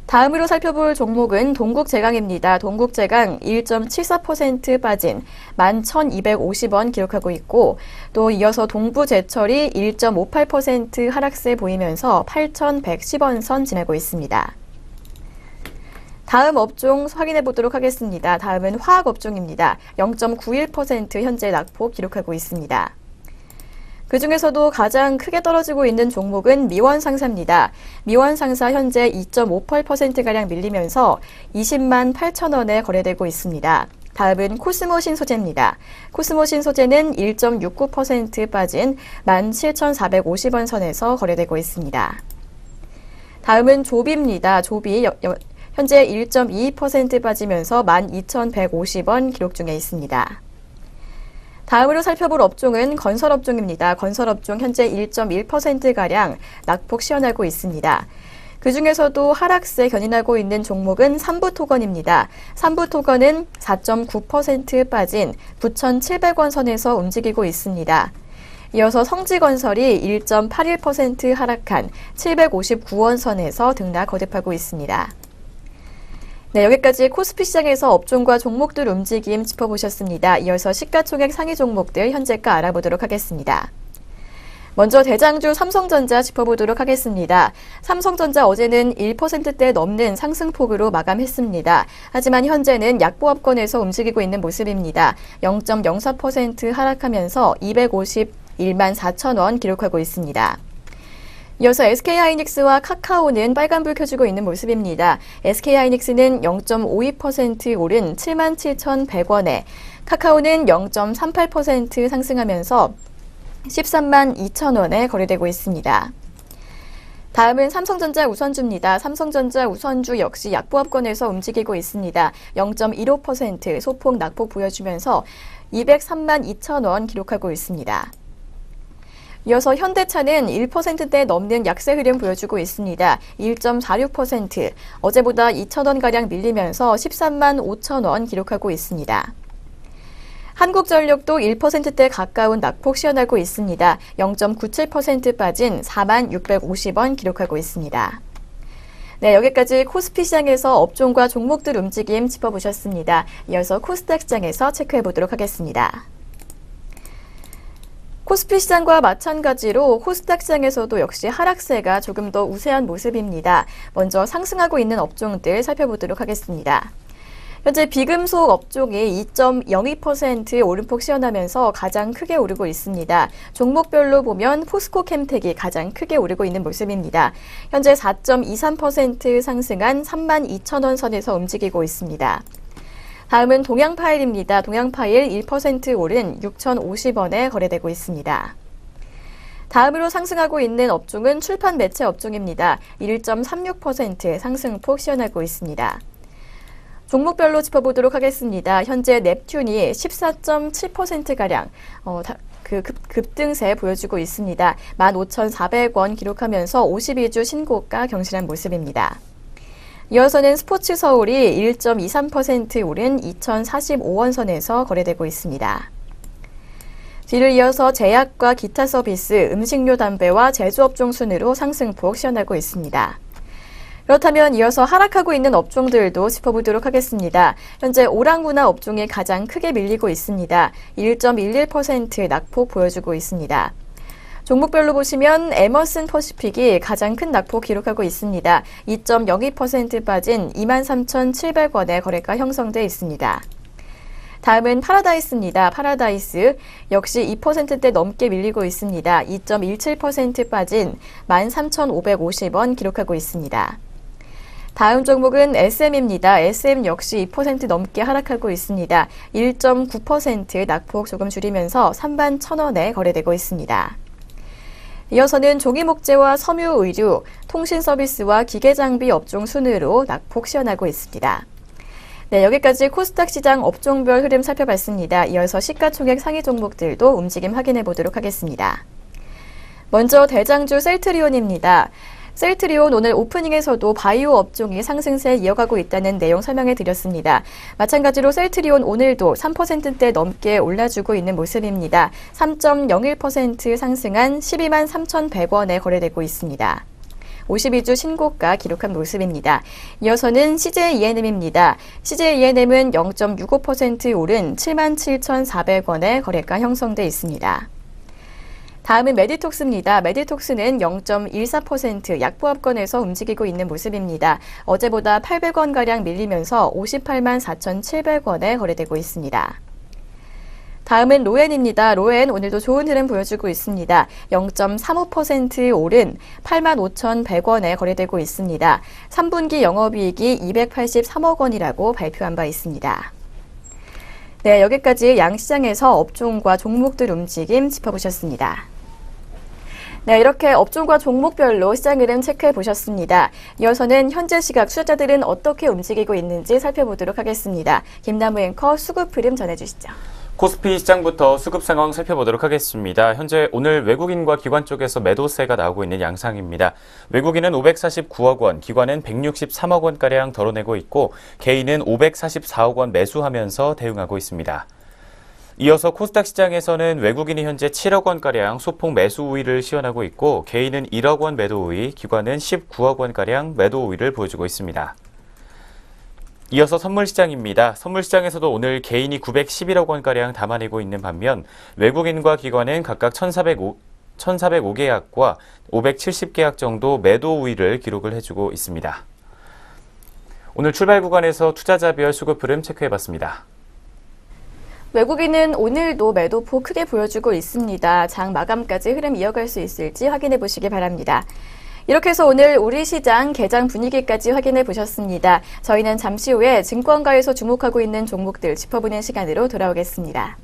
다음으로 살펴볼 종목은 동국제강입니다. 동국제강 1.74% 빠진 11,250원 기록하고 있고 또 이어서 동부제철이 1.58% 하락세 보이면서 8,110원 선 지나고 있습니다. 다음 업종 확인해 보도록 하겠습니다. 다음은 화학업종입니다. 0.91% 현재 낙폭 기록하고 있습니다. 그중에서도 가장 크게 떨어지고 있는 종목은 미원상사입니다. 미원상사 현재 2.58%가량 밀리면서 20만 8천 원에 거래되고 있습니다. 다음은 코스모신소재입니다. 코스모신소재는 1.69% 빠진 17,450원 선에서 거래되고 있습니다. 다음은 조비입니다. 조비 현재 1.22% 빠지면서 12,150원 기록 중에 있습니다. 다음으로 살펴볼 업종은 건설업종입니다. 건설업종 현재 1.1%가량 낙폭 시현하고 있습니다. 그중에서도 하락세 견인하고 있는 종목은 삼부토건입니다. 삼부토건은 4.9% 빠진 9,700원 선에서 움직이고 있습니다. 이어서 성지건설이 1.81% 하락한 759원 선에서 등락 거듭하고 있습니다. 네, 여기까지 코스피 시장에서 업종과 종목들 움직임 짚어보셨습니다. 이어서 시가총액 상위 종목들 현재가 알아보도록 하겠습니다. 먼저 대장주 삼성전자 짚어보도록 하겠습니다. 삼성전자 어제는 1%대 넘는 상승폭으로 마감했습니다. 하지만 현재는 약보합권에서 움직이고 있는 모습입니다. 0.04% 하락하면서 251만 4천 원 기록하고 있습니다. 이어서 SK하이닉스와 카카오는 빨간불 켜주고 있는 모습입니다. SK하이닉스는 0.52% 오른 77,100원에, 카카오는 0.38% 상승하면서 13만 2천원에 거래되고 있습니다. 다음은 삼성전자 우선주입니다. 삼성전자 우선주 역시 약보합권에서 움직이고 있습니다. 0.15% 소폭 낙폭 보여주면서 203만 2천원 기록하고 있습니다. 이어서 현대차는 1%대 넘는 약세 흐름 보여주고 있습니다. 1.46%, 어제보다 2천원가량 밀리면서 13만 5천원 기록하고 있습니다. 한국전력도 1%대 가까운 낙폭 시현하고 있습니다. 0.97% 빠진 4만 650원 기록하고 있습니다. 네, 여기까지 코스피 시장에서 업종과 종목들 움직임 짚어보셨습니다. 이어서 코스닥 시장에서 체크해 보도록 하겠습니다. 코스피 시장과 마찬가지로 코스닥 시장에서도 역시 하락세가 조금 더 우세한 모습입니다. 먼저 상승하고 있는 업종들 살펴보도록 하겠습니다. 현재 비금속 업종이 2.02% 오름폭 시현하면서 가장 크게 오르고 있습니다. 종목별로 보면 포스코캠텍이 가장 크게 오르고 있는 모습입니다. 현재 4.23% 상승한 32,000원 선에서 움직이고 있습니다. 다음은 동양파일입니다. 동양파일 1% 오른 6,050원에 거래되고 있습니다. 다음으로 상승하고 있는 업종은 출판 매체 업종입니다. 1.36% 상승폭 시현하고 있습니다. 종목별로 짚어보도록 하겠습니다. 현재 넵튠이 14.7%가량 급등세 보여주고 있습니다. 15,400원 기록하면서 52주 신고가 경신한 모습입니다. 이어서는 스포츠 서울이 1.23% 오른 2,045원 선에서 거래되고 있습니다. 뒤를 이어서 제약과 기타 서비스, 음식료 담배와 제조업종 순으로 상승폭 시현하고 있습니다. 그렇다면 이어서 하락하고 있는 업종들도 짚어보도록 하겠습니다. 현재 오락문화 업종이 가장 크게 밀리고 있습니다. 1.11% 낙폭 보여주고 있습니다. 종목별로 보시면 에머슨 퍼시픽이 가장 큰 낙폭 기록하고 있습니다. 2.02% 빠진 23,700원의 거래가 형성돼 있습니다. 다음은 파라다이스입니다. 파라다이스 역시 2%대 넘게 밀리고 있습니다. 2.17% 빠진 13,550원 기록하고 있습니다. 다음 종목은 SM입니다. SM 역시 2% 넘게 하락하고 있습니다. 1.9% 낙폭 조금 줄이면서 31,000원에 거래되고 있습니다. 이어서는 종이목재와 섬유의류, 통신서비스와 기계장비 업종 순으로 낙폭 시현하고 있습니다. 네, 여기까지 코스닥 시장 업종별 흐름 살펴봤습니다. 이어서 시가총액 상위 종목들도 움직임 확인해 보도록 하겠습니다. 먼저 대장주 셀트리온입니다. 셀트리온 오늘 오프닝에서도 바이오 업종이 상승세 이어가고 있다는 내용 설명해 드렸습니다. 마찬가지로 셀트리온 오늘도 3%대 넘게 올라주고 있는 모습입니다. 3.01% 상승한 12만 3,100원에 거래되고 있습니다. 52주 신고가 기록한 모습입니다. 이어서는 CJ ENM입니다. CJ ENM은 0.65% 오른 77,400원에 거래가 형성돼 있습니다. 다음은 메디톡스입니다. 메디톡스는 0.14% 약보합권에서 움직이고 있는 모습입니다. 어제보다 800원가량 밀리면서 58만 4,700원에 거래되고 있습니다. 다음은 로엔입니다. 로엔 오늘도 좋은 흐름 보여주고 있습니다. 0.35% 오른 85,100원에 거래되고 있습니다. 3분기 영업이익이 283억 원이라고 발표한 바 있습니다. 네, 여기까지 양시장에서 업종과 종목들 움직임 짚어보셨습니다. 네, 이렇게 업종과 종목별로 시장 흐름 체크해 보셨습니다. 이어서는 현재 시각 투자자들은 어떻게 움직이고 있는지 살펴보도록 하겠습니다. 김남우 앵커 수급 흐름 전해주시죠. 코스피 시장부터 수급 상황 살펴보도록 하겠습니다. 현재 오늘 외국인과 기관 쪽에서 매도세가 나오고 있는 양상입니다. 외국인은 549억 원, 기관은 163억 원가량 덜어내고 있고 개인은 544억 원 매수하면서 대응하고 있습니다. 이어서 코스닥 시장에서는 외국인이 현재 7억 원가량 소폭 매수 우위를 시현하고 있고 개인은 1억 원 매도 우위, 기관은 19억 원가량 매도 우위를 보여주고 있습니다. 이어서 선물시장입니다. 선물시장에서도 오늘 개인이 911억 원가량 담아내고 있는 반면 외국인과 기관은 각각 1,405계약과 570계약 정도 매도 우위를 기록을 해주고 있습니다. 오늘 출발 구간에서 투자자별 수급 흐름 체크해봤습니다. 외국인은 오늘도 매도폭 크게 보여주고 있습니다. 장 마감까지 흐름 이어갈 수 있을지 확인해 보시기 바랍니다. 이렇게 해서 오늘 우리 시장 개장 분위기까지 확인해 보셨습니다. 저희는 잠시 후에 증권가에서 주목하고 있는 종목들 짚어보는 시간으로 돌아오겠습니다.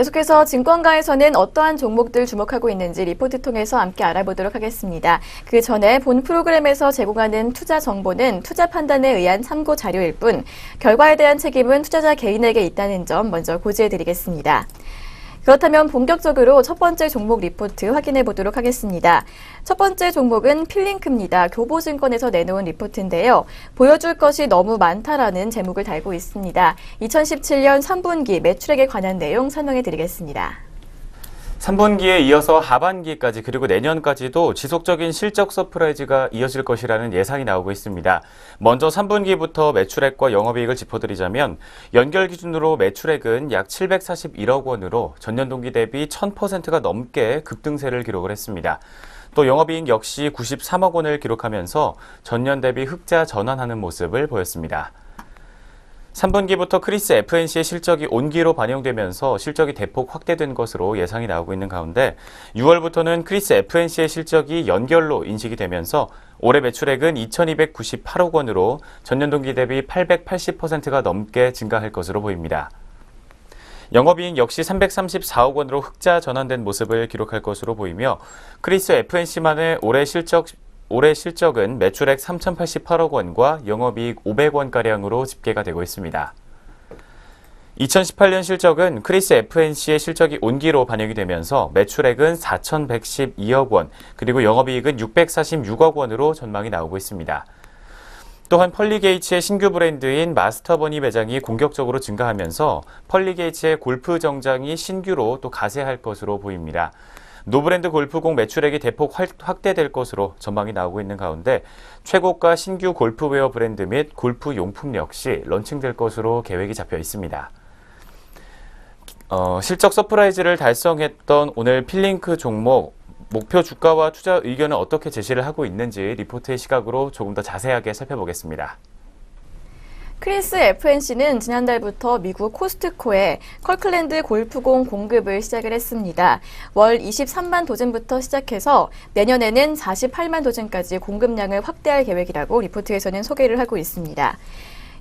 계속해서 증권가에서는 어떠한 종목들 주목하고 있는지 리포트 통해서 함께 알아보도록 하겠습니다. 그 전에 본 프로그램에서 제공하는 투자 정보는 투자 판단에 의한 참고 자료일 뿐 결과에 대한 책임은 투자자 개인에게 있다는 점 먼저 고지해드리겠습니다. 그렇다면 본격적으로 첫 번째 종목 리포트 확인해 보도록 하겠습니다. 첫 번째 종목은 필링크입니다. 교보증권에서 내놓은 리포트인데요. 보여줄 것이 너무 많다라는 제목을 달고 있습니다. 2017년 3분기 매출액에 관한 내용 설명해 드리겠습니다. 3분기에 이어서 하반기까지 그리고 내년까지도 지속적인 실적 서프라이즈가 이어질 것이라는 예상이 나오고 있습니다. 먼저 3분기부터 매출액과 영업이익을 짚어드리자면 연결 기준으로 매출액은 약 741억 원으로 전년 동기 대비 1000%가 넘게 급등세를 기록을 했습니다. 또 영업이익 역시 93억 원을 기록하면서 전년 대비 흑자 전환하는 모습을 보였습니다. 3분기부터 크리스 FNC의 실적이 온기로 반영되면서 실적이 대폭 확대된 것으로 예상이 나오고 있는 가운데 6월부터는 크리스 FNC의 실적이 연결로 인식이 되면서 올해 매출액은 2,298억 원으로 전년 동기 대비 880%가 넘게 증가할 것으로 보입니다. 영업이익 역시 334억 원으로 흑자 전환된 모습을 기록할 것으로 보이며 크리스 FNC만의 올해 실적은 매출액 3,088억 원과 영업이익 500원가량으로 집계가 되고 있습니다. 2018년 실적은 크리스 FNC의 실적이 온기로 반영이 되면서 매출액은 4,112억 원, 그리고 영업이익은 646억 원으로 전망이 나오고 있습니다. 또한 펄리게이츠의 신규 브랜드인 마스터버니 매장이 공격적으로 증가하면서 펄리게이츠의 골프 정장이 신규로 또 가세할 것으로 보입니다. 노브랜드 골프공 매출액이 대폭 확대될 것으로 전망이 나오고 있는 가운데 최고가 신규 골프웨어 브랜드 및 골프 용품 역시 런칭될 것으로 계획이 잡혀 있습니다. 실적 서프라이즈를 달성했던 오늘 필링크 종목 목표 주가와 투자 의견은 어떻게 제시를 하고 있는지 리포트의 시각으로 조금 더 자세하게 살펴보겠습니다. 크리스 FNC는 지난달부터 미국 코스트코에 컬클랜드 골프공 공급을 시작을 했습니다. 월 23만 도전부터 시작해서 내년에는 48만 도전까지 공급량을 확대할 계획이라고 리포트에서는 소개를 하고 있습니다.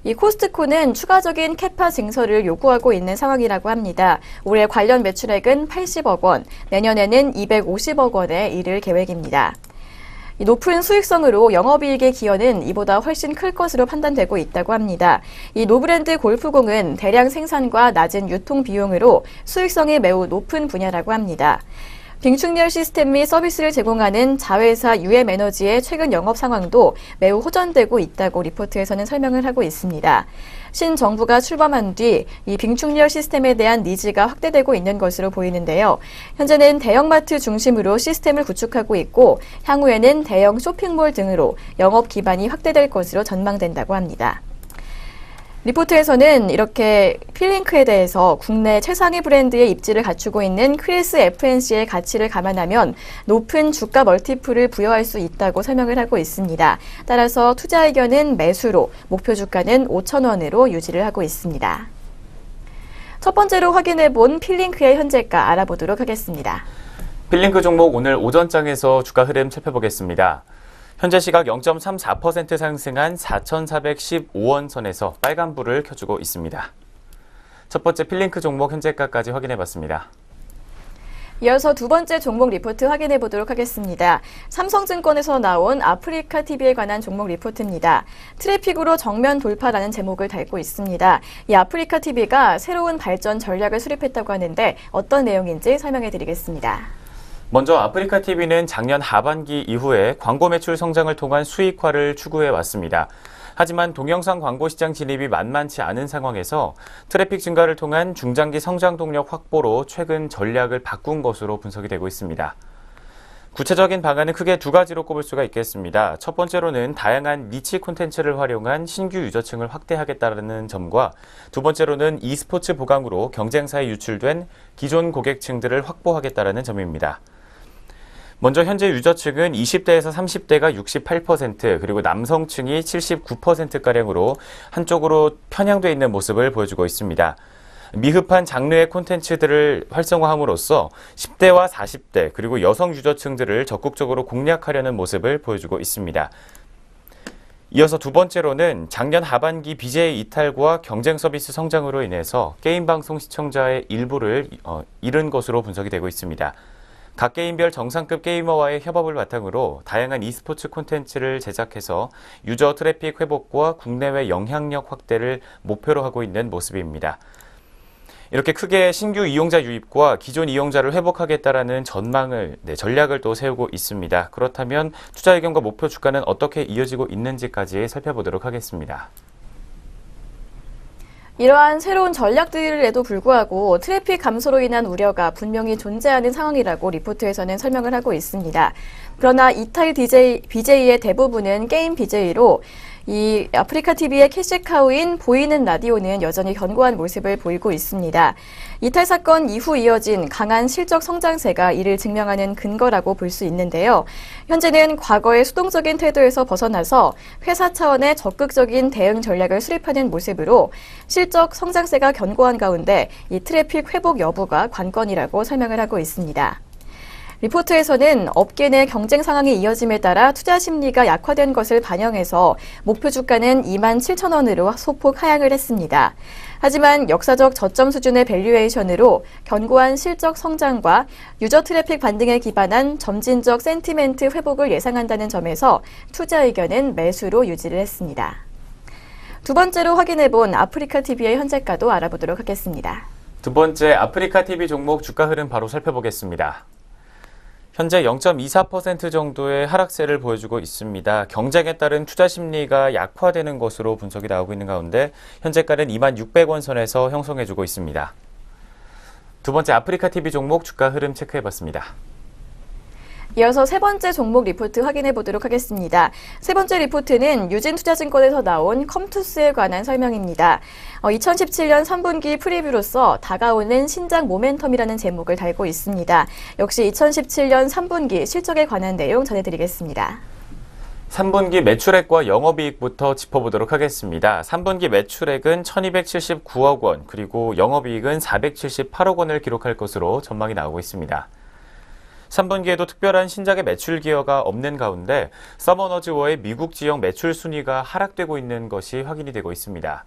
이 코스트코는 추가적인 캐파 증설을 요구하고 있는 상황이라고 합니다. 올해 관련 매출액은 80억 원, 내년에는 250억 원에 이를 계획입니다. 이 높은 수익성으로 영업이익의 기여는 이보다 훨씬 클 것으로 판단되고 있다고 합니다. 이 노브랜드 골프공은 대량 생산과 낮은 유통 비용으로 수익성이 매우 높은 분야라고 합니다. 빙충렬 시스템 및 서비스를 제공하는 자회사 UM에너지의 최근 영업 상황도 매우 호전되고 있다고 리포트에서는 설명을 하고 있습니다. 신정부가 출범한 뒤 이 빙충렬 시스템에 대한 니즈가 확대되고 있는 것으로 보이는데요. 현재는 대형마트 중심으로 시스템을 구축하고 있고 향후에는 대형 쇼핑몰 등으로 영업 기반이 확대될 것으로 전망된다고 합니다. 리포트에서는 이렇게 필링크에 대해서 국내 최상위 브랜드의 입지를 갖추고 있는 크리스 FNC의 가치를 감안하면 높은 주가 멀티플을 부여할 수 있다고 설명을 하고 있습니다. 따라서 투자 의견은 매수로, 목표 주가는 5,000원으로 유지를 하고 있습니다. 첫 번째로 확인해 본 필링크의 현재가 알아보도록 하겠습니다. 필링크 종목 오늘 오전장에서 주가 흐름 살펴보겠습니다. 현재 시각 0.34% 상승한 4,415원 선에서 빨간불을 켜주고 있습니다. 첫 번째 필링크 종목 현재가까지 확인해봤습니다. 이어서 두 번째 종목 리포트 확인해 보도록 하겠습니다. 삼성증권에서 나온 아프리카 TV에 관한 종목 리포트입니다. 트래픽으로 정면 돌파라는 제목을 달고 있습니다. 이 아프리카 TV가 새로운 발전 전략을 수립했다고 하는데 어떤 내용인지 설명해 드리겠습니다. 먼저 아프리카 TV는 작년 하반기 이후에 광고 매출 성장을 통한 수익화를 추구해 왔습니다. 하지만 동영상 광고 시장 진입이 만만치 않은 상황에서 트래픽 증가를 통한 중장기 성장 동력 확보로 최근 전략을 바꾼 것으로 분석이 되고 있습니다. 구체적인 방안은 크게 두 가지로 꼽을 수가 있겠습니다. 첫 번째로는 다양한 니치 콘텐츠를 활용한 신규 유저층을 확대하겠다는 점과 두 번째로는 e스포츠 보강으로 경쟁사에 유출된 기존 고객층들을 확보하겠다는 점입니다. 먼저 현재 유저층은 20대에서 30대가 68%, 그리고 남성층이 79%가량으로 한쪽으로 편향되어 있는 모습을 보여주고 있습니다. 미흡한 장르의 콘텐츠들을 활성화함으로써 10대와 40대, 그리고 여성 유저층들을 적극적으로 공략하려는 모습을 보여주고 있습니다. 이어서 두 번째로는 작년 하반기 BJ 이탈과 경쟁 서비스 성장으로 인해서 게임 방송 시청자의 일부를 잃은 것으로 분석이 되고 있습니다. 각 게임별 정상급 게이머와의 협업을 바탕으로 다양한 e스포츠 콘텐츠를 제작해서 유저 트래픽 회복과 국내외 영향력 확대를 목표로 하고 있는 모습입니다. 이렇게 크게 신규 이용자 유입과 기존 이용자를 회복하겠다라는 전략을 또 세우고 있습니다. 그렇다면 투자 의견과 목표 주가는 어떻게 이어지고 있는지까지 살펴보도록 하겠습니다. 이러한 새로운 전략들에도 불구하고 트래픽 감소로 인한 우려가 분명히 존재하는 상황이라고 리포트에서는 설명을 하고 있습니다. 그러나 이탈 BJ의 대부분은 게임 BJ로 이 아프리카 TV의 캐시카우인 보이는 라디오는 여전히 견고한 모습을 보이고 있습니다. 이탈 사건 이후 이어진 강한 실적 성장세가 이를 증명하는 근거라고 볼 수 있는데요. 현재는 과거의 수동적인 태도에서 벗어나서 회사 차원의 적극적인 대응 전략을 수립하는 모습으로 실적 성장세가 견고한 가운데 이 트래픽 회복 여부가 관건이라고 설명을 하고 있습니다. 리포트에서는 업계 내 경쟁 상황이 이어짐에 따라 투자 심리가 약화된 것을 반영해서 목표 주가는 27,000원으로 소폭 하향을 했습니다. 하지만 역사적 저점 수준의 밸류에이션으로 견고한 실적 성장과 유저 트래픽 반등에 기반한 점진적 센티멘트 회복을 예상한다는 점에서 투자 의견은 매수로 유지를 했습니다. 두 번째로 확인해본 아프리카 TV의 현재가도 알아보도록 하겠습니다. 두 번째 아프리카 TV 종목 주가 흐름 바로 살펴보겠습니다. 현재 0.24% 정도의 하락세를 보여주고 있습니다. 경쟁에 따른 투자 심리가 약화되는 것으로 분석이 나오고 있는 가운데 현재가는 26,600원 선에서 형성해주고 있습니다. 두 번째 아프리카 TV 종목 주가 흐름 체크해봤습니다. 이어서 세 번째 종목 리포트 확인해 보도록 하겠습니다. 세 번째 리포트는 유진투자증권에서 나온 컴투스에 관한 설명입니다. 2017년 3분기 프리뷰로서 다가오는 신작 모멘텀이라는 제목을 달고 있습니다. 역시 2017년 3분기 실적에 관한 내용 전해드리겠습니다. 3분기 매출액과 영업이익부터 짚어보도록 하겠습니다. 3분기 매출액은 1,279억 원, 그리고 영업이익은 478억 원을 기록할 것으로 전망이 나오고 있습니다. 3분기에도 특별한 신작의 매출 기여가 없는 가운데 서머너즈워의 미국 지역 매출 순위가 하락되고 있는 것이 확인이 되고 있습니다.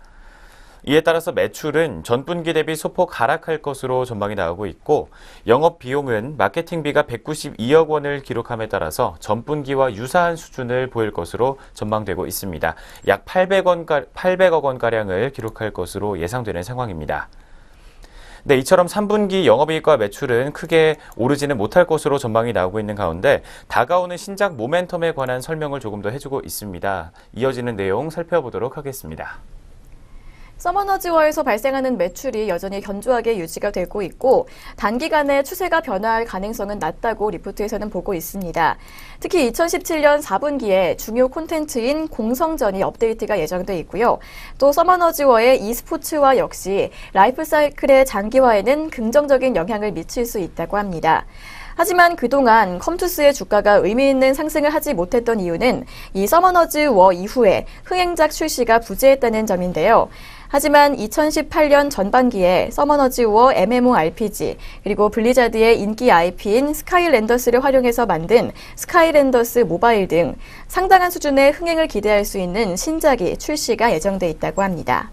이에 따라서 매출은 전분기 대비 소폭 하락할 것으로 전망이 나오고 있고 영업 비용은 마케팅비가 192억 원을 기록함에 따라서 전분기와 유사한 수준을 보일 것으로 전망되고 있습니다. 약 800억 원가량을 기록할 것으로 예상되는 상황입니다. 네, 이처럼 3분기 영업이익과 매출은 크게 오르지는 못할 것으로 전망이 나오고 있는 가운데 다가오는 신작 모멘텀에 관한 설명을 조금 더 해주고 있습니다. 이어지는 내용 살펴보도록 하겠습니다. 서머너즈워에서 발생하는 매출이 여전히 견조하게 유지가 되고 있고 단기간에 추세가 변화할 가능성은 낮다고 리포트에서는 보고 있습니다. 특히 2017년 4분기에 중요 콘텐츠인 공성전이 업데이트가 예정돼 있고요. 또 서머너즈워의 e스포츠와 역시 라이프 사이클의 장기화에는 긍정적인 영향을 미칠 수 있다고 합니다. 하지만 그동안 컴투스의 주가가 의미 있는 상승을 하지 못했던 이유는 이 서머너즈워 이후에 흥행작 출시가 부재했다는 점인데요. 하지만 2018년 전반기에 서머너즈워 MMORPG 그리고 블리자드의 인기 IP인 스카이랜더스를 활용해서 만든 스카이랜더스 모바일 등 상당한 수준의 흥행을 기대할 수 있는 신작이 출시가 예정돼 있다고 합니다.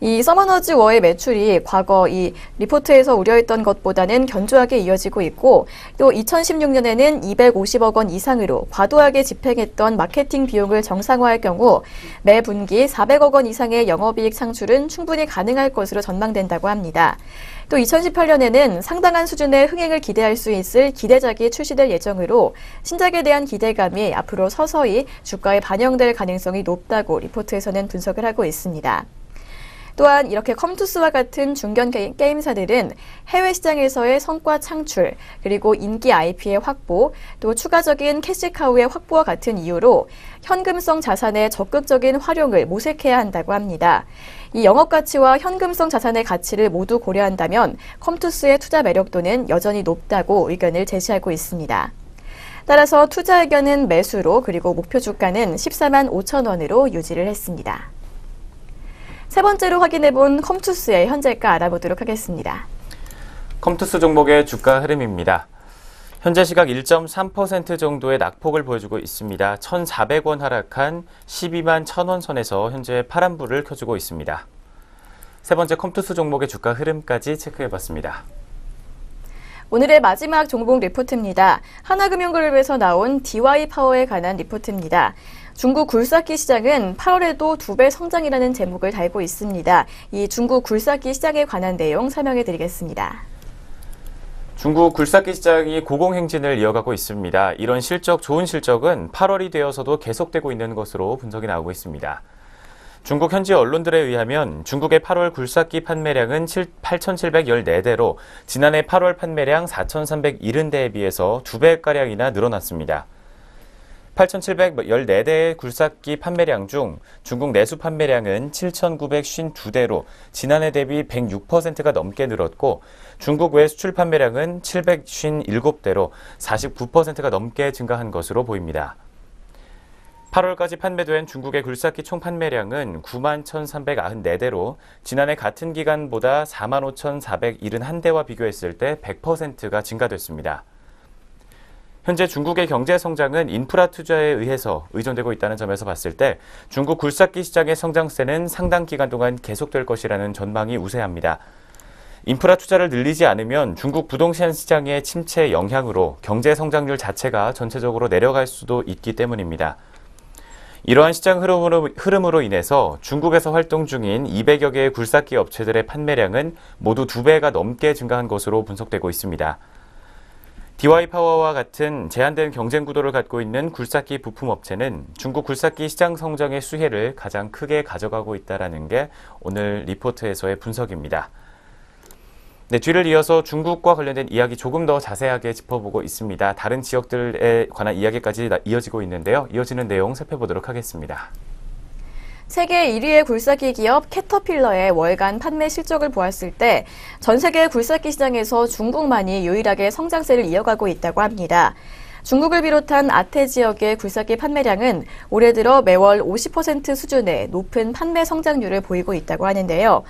이 서머너즈워의 매출이 과거 이 리포트에서 우려했던 것보다는 견조하게 이어지고 있고 또 2016년에는 250억 원 이상으로 과도하게 집행했던 마케팅 비용을 정상화할 경우 매 분기 400억 원 이상의 영업이익 창출은 충분히 가능할 것으로 전망된다고 합니다. 또 2018년에는 상당한 수준의 흥행을 기대할 수 있을 기대작이 출시될 예정으로 신작에 대한 기대감이 앞으로 서서히 주가에 반영될 가능성이 높다고 리포트에서는 분석을 하고 있습니다. 또한 이렇게 컴투스와 같은 중견 게임사들은 해외 시장에서의 성과 창출, 그리고 인기 IP의 확보, 또 추가적인 캐시카우의 확보와 같은 이유로 현금성 자산의 적극적인 활용을 모색해야 한다고 합니다. 이 영업가치와 현금성 자산의 가치를 모두 고려한다면 컴투스의 투자 매력도는 여전히 높다고 의견을 제시하고 있습니다. 따라서 투자 의견은 매수로, 그리고 목표 주가는 14만 5천 원으로 유지를 했습니다. 세 번째로 확인해본 컴투스의 현재가 알아보도록 하겠습니다. 컴투스 종목의 주가 흐름입니다. 현재 시각 1.3% 정도의 낙폭을 보여주고 있습니다. 1,400원 하락한 12만 1,000원 선에서 현재 파란불을 켜주고 있습니다. 세 번째 컴투스 종목의 주가 흐름까지 체크해봤습니다. 오늘의 마지막 종목 리포트입니다. 하나금융그룹에서 나온 DY파워에 관한 리포트입니다. 중국 굴삭기 시장은 8월에도 2배 성장이라는 제목을 달고 있습니다. 이 중국 굴삭기 시장에 관한 내용 설명해 드리겠습니다. 중국 굴삭기 시장이 고공행진을 이어가고 있습니다. 이런 좋은 실적은 8월이 되어서도 계속되고 있는 것으로 분석이 나오고 있습니다. 중국 현지 언론들에 의하면 중국의 8월 굴삭기 판매량은 8,714대로 지난해 8월 판매량 4,370대에 비해서 2배가량이나 늘어났습니다. 8,714대의 굴삭기 판매량 중 중국 내수 판매량은 7,952대로 지난해 대비 106%가 넘게 늘었고 중국 외 수출 판매량은 757대로 49%가 넘게 증가한 것으로 보입니다. 8월까지 판매된 중국의 굴삭기 총 판매량은 91,394대로 지난해 같은 기간보다 45,471대와 비교했을 때 100%가 증가됐습니다. 현재 중국의 경제 성장은 인프라 투자에 의해서 의존되고 있다는 점에서 봤을 때 중국 굴삭기 시장의 성장세는 상당 기간 동안 계속될 것이라는 전망이 우세합니다. 인프라 투자를 늘리지 않으면 중국 부동산 시장의 침체 영향으로 경제 성장률 자체가 전체적으로 내려갈 수도 있기 때문입니다. 이러한 시장 흐름으로 인해서 중국에서 활동 중인 200여 개의 굴삭기 업체들의 판매량은 모두 2배가 넘게 증가한 것으로 분석되고 있습니다. DY파워와 같은 제한된 경쟁 구도를 갖고 있는 굴삭기 부품 업체는 중국 굴삭기 시장 성장의 수혜를 가장 크게 가져가고 있다는 게 오늘 리포트에서의 분석입니다. 네, 뒤를 이어서 중국과 관련된 이야기 조금 더 자세하게 짚어보고 있습니다. 다른 지역들에 관한 이야기까지 이어지고 있는데요. 이어지는 내용 살펴보도록 하겠습니다. 세계 1위의 굴삭기 기업 캐터필러의 월간 판매 실적을 보았을 때 전 세계 굴삭기 시장에서 중국만이 유일하게 성장세를 이어가고 있다고 합니다. 중국을 비롯한 아태 지역의 굴삭기 판매량은 올해 들어 매월 50% 수준의 높은 판매 성장률을 보이고 있다고 하는데요.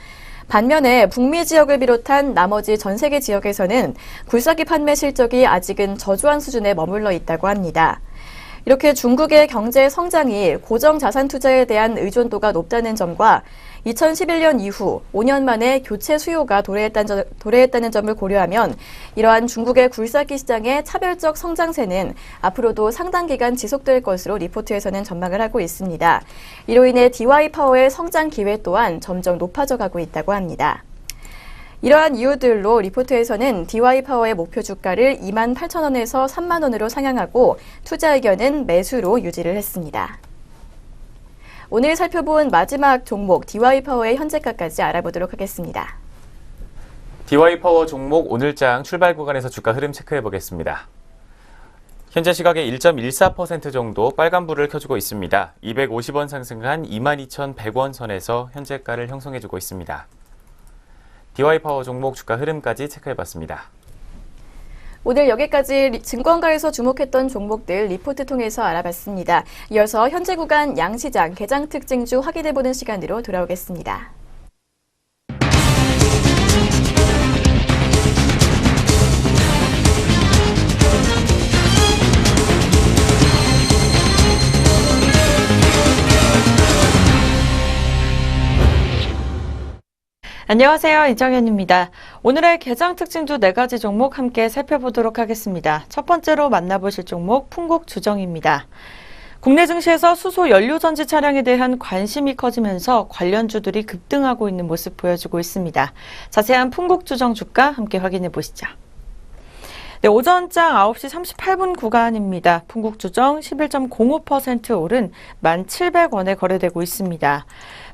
반면에 북미 지역을 비롯한 나머지 전 세계 지역에서는 굴삭기 판매 실적이 아직은 저조한 수준에 머물러 있다고 합니다. 이렇게 중국의 경제 성장이 고정 자산 투자에 대한 의존도가 높다는 점과 2011년 이후 5년 만에 교체 수요가 도래했다는 점을 고려하면 이러한 중국의 굴삭기 시장의 차별적 성장세는 앞으로도 상당 기간 지속될 것으로 리포트에서는 전망을 하고 있습니다. 이로 인해 DY파워의 성장 기회 또한 점점 높아져 가고 있다고 합니다. 이러한 이유들로 리포트에서는 DY파워의 목표 주가를 28,000원에서 30,000원으로 상향하고 투자 의견은 매수로 유지를 했습니다. 오늘 살펴본 마지막 종목 DY파워의 현재가까지 알아보도록 하겠습니다. DY파워 종목 오늘장 출발 구간에서 주가 흐름 체크해 보겠습니다. 현재 시각에 1.14% 정도 빨간불을 켜주고 있습니다. 250원 상승한 22,100원 선에서 현재가를 형성해주고 있습니다. DY파워 종목 주가 흐름까지 체크해봤습니다. 오늘 여기까지 증권가에서 주목했던 종목들 리포트 통해서 알아봤습니다. 이어서 현재 구간 양시장 개장 특징주 확인해보는 시간으로 돌아오겠습니다. 안녕하세요. 이정현입니다. 오늘의 개장 특징주 4가지 종목 함께 살펴보도록 하겠습니다. 첫 번째로 만나보실 종목 풍국주정입니다. 국내 증시에서 수소 연료전지 차량에 대한 관심이 커지면서 관련주들이 급등하고 있는 모습 보여주고 있습니다. 자세한 풍국주정 주가 함께 확인해 보시죠. 네, 오전장 9시 38분 구간입니다. 풍국주정 11.05% 오른 1,700원에 거래되고 있습니다.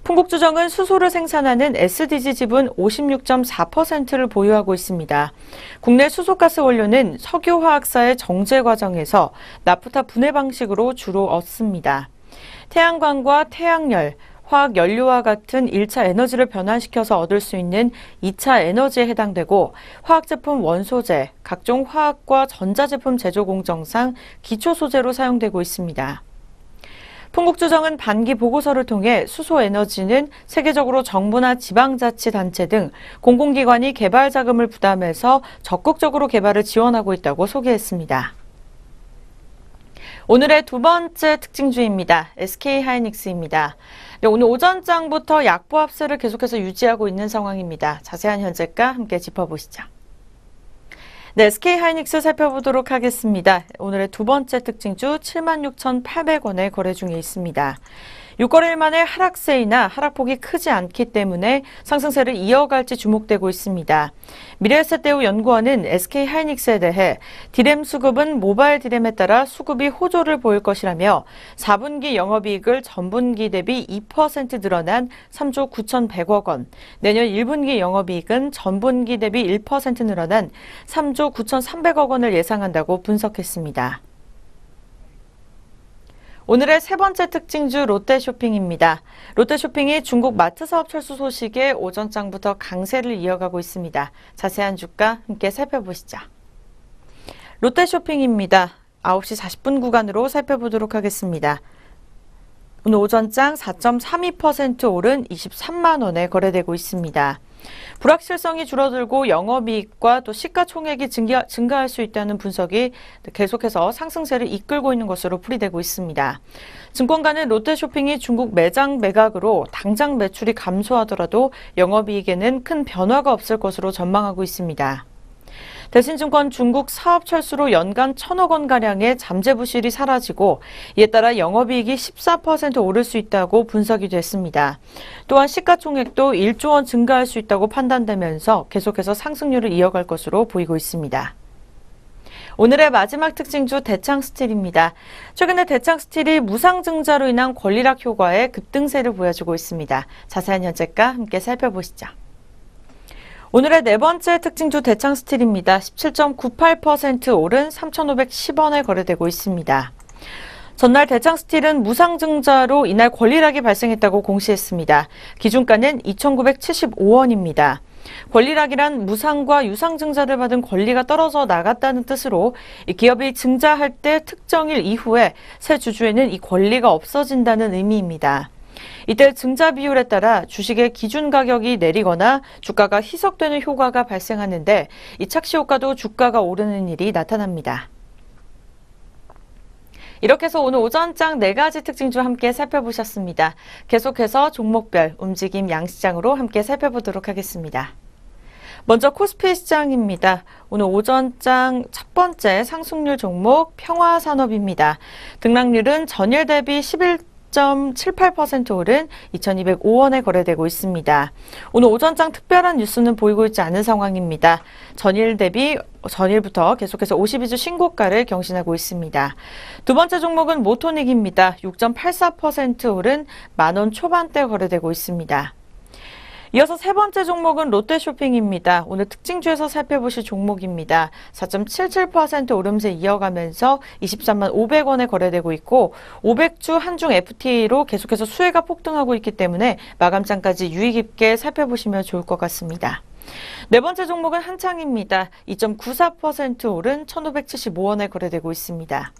풍국주정은 수소를 생산하는 SDG 지분 56.4%를 보유하고 있습니다. 국내 수소가스 원료는 석유화학사의 정제 과정에서 나프타 분해 방식으로 주로 얻습니다. 태양광과 태양열, 화학연료와 같은 1차 에너지를 변환시켜서 얻을 수 있는 2차 에너지에 해당되고 화학제품 원소재, 각종 화학과 전자제품 제조 공정상 기초소재로 사용되고 있습니다. 풍국주정은 반기 보고서를 통해 수소에너지는 세계적으로 정부나 지방자치단체 등 공공기관이 개발 자금을 부담해서 적극적으로 개발을 지원하고 있다고 소개했습니다. 오늘의 두 번째 특징주입니다. SK하이닉스입니다. 네, 오늘 오전장부터 약보합세를 계속해서 유지하고 있는 상황입니다. 자세한 현재가 함께 짚어보시죠. 네, SK하이닉스 살펴보도록 하겠습니다. 오늘의 두 번째 특징주 76,800원에 거래 중에 있습니다. 6거래일 만에 하락세이나 하락폭이 크지 않기 때문에 상승세를 이어갈지 주목되고 있습니다. 미래에셋대우 연구원은 SK하이닉스에 대해 디램 수급은 모바일 디램에 따라 수급이 호조를 보일 것이라며 4분기 영업이익을 전분기 대비 2% 늘어난 3조 9,100억 원, 내년 1분기 영업이익은 전분기 대비 1% 늘어난 3조 9,300억 원을 예상한다고 분석했습니다. 오늘의 세 번째 특징주 롯데쇼핑입니다. 롯데쇼핑이 중국 마트 사업 철수 소식에 오전장부터 강세를 이어가고 있습니다. 자세한 주가 함께 살펴보시죠. 롯데쇼핑입니다. 9시 40분 구간으로 살펴보도록 하겠습니다. 오늘 오전장 4.32% 오른 23만 원에 거래되고 있습니다. 불확실성이 줄어들고 영업이익과 또 시가총액이 증가할 수 있다는 분석이 계속해서 상승세를 이끌고 있는 것으로 풀이되고 있습니다. 증권가는 롯데쇼핑이 중국 매장 매각으로 당장 매출이 감소하더라도 영업이익에는 큰 변화가 없을 것으로 전망하고 있습니다. 대신증권 중국 사업 철수로 연간 1,000억 원가량의 잠재 부실이 사라지고 이에 따라 영업이익이 14% 오를 수 있다고 분석이 됐습니다. 또한 시가총액도 1조 원 증가할 수 있다고 판단되면서 계속해서 상승률을 이어갈 것으로 보이고 있습니다. 오늘의 마지막 특징주 대창스틸입니다. 최근에 대창스틸이 무상증자로 인한 권리락 효과에 급등세를 보여주고 있습니다. 자세한 현재가 함께 살펴보시죠. 오늘의 네 번째 특징주 대창스틸입니다. 17.98% 오른 3,510원에 거래되고 있습니다. 전날 대창스틸은 무상증자로 이날 권리락이 발생했다고 공시했습니다. 기준가는 2,975원입니다. 권리락이란 무상과 유상증자를 받은 권리가 떨어져 나갔다는 뜻으로 이 기업이 증자할 때 특정일 이후에 새 주주에는 이 권리가 없어진다는 의미입니다. 이때 증자 비율에 따라 주식의 기준 가격이 내리거나 주가가 희석되는 효과가 발생하는데 이 착시 효과도 주가가 오르는 일이 나타납니다. 이렇게 해서 오늘 오전장 4가지 특징주 함께 살펴보셨습니다. 계속해서 종목별 움직임 양시장으로 함께 살펴보도록 하겠습니다. 먼저 코스피 시장입니다. 오늘 오전장 첫 번째 상승률 종목 평화산업입니다. 등락률은 전일 대비 11.78% 오른 2,205원에 거래되고 있습니다. 오늘 오전장 특별한 뉴스는 보이고 있지 않은 상황입니다. 전일부터 계속해서 52주 신고가를 경신하고 있습니다. 두 번째 종목은 모토닉입니다. 6.84% 오른 만원 초반대 거래되고 있습니다. 이어서 세 번째 종목은 롯데쇼핑입니다. 오늘 특징주에서 살펴보실 종목입니다. 4.77% 오름세 이어가면서 23만 500원에 거래되고 있고 500주 한중 FTA로 계속해서 수혜가 폭등하고 있기 때문에 마감장까지 유의 깊게 살펴보시면 좋을 것 같습니다. 네 번째 종목은 한창입니다. 2.94% 오른 1,575원에 거래되고 있습니다.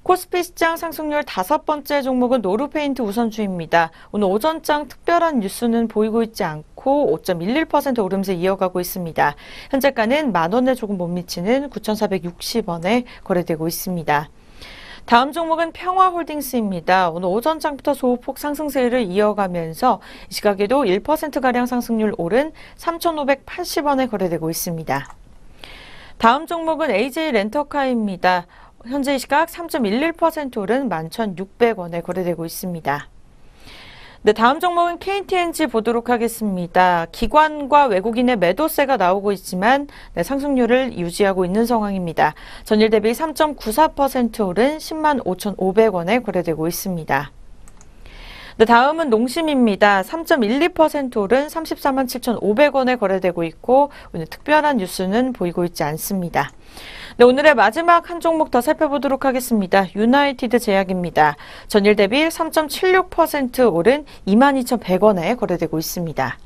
코스피 시장 상승률 5번째 종목은 노르페인트 우선주입니다. 오늘 오전장 특별한 뉴스는 보이고 있지 않고 5.11% 오름세 이어가고 있습니다. 현재가는 만원에 조금 못 미치는 9,460원에 거래되고 있습니다. 다음 종목은 평화홀딩스입니다. 오늘 오전장부터 소폭 상승세를 이어가면서 이 시각에도 1%가량 상승률 오른 3,580원에 거래되고 있습니다. 다음 종목은 AJ렌터카입니다. 현재 이 시각 3.11% 오른 11,600원에 거래되고 있습니다. 네, 다음 종목은 KTNG 보도록 하겠습니다. 기관과 외국인의 매도세가 나오고 있지만 상승률을 유지하고 있는 상황입니다. 전일 대비 3.94% 오른 10만 5,500원에 거래되고 있습니다. 네, 다음은 농심입니다. 3.12% 오른 34만 7,500원에 거래되고 있고 오늘 특별한 뉴스는 보이고 있지 않습니다. 네, 오늘의 마지막 한 종목 더 살펴보도록 하겠습니다. 유나이티드 제약입니다. 전일 대비 3.76% 오른 22,100원에 거래되고 있습니다.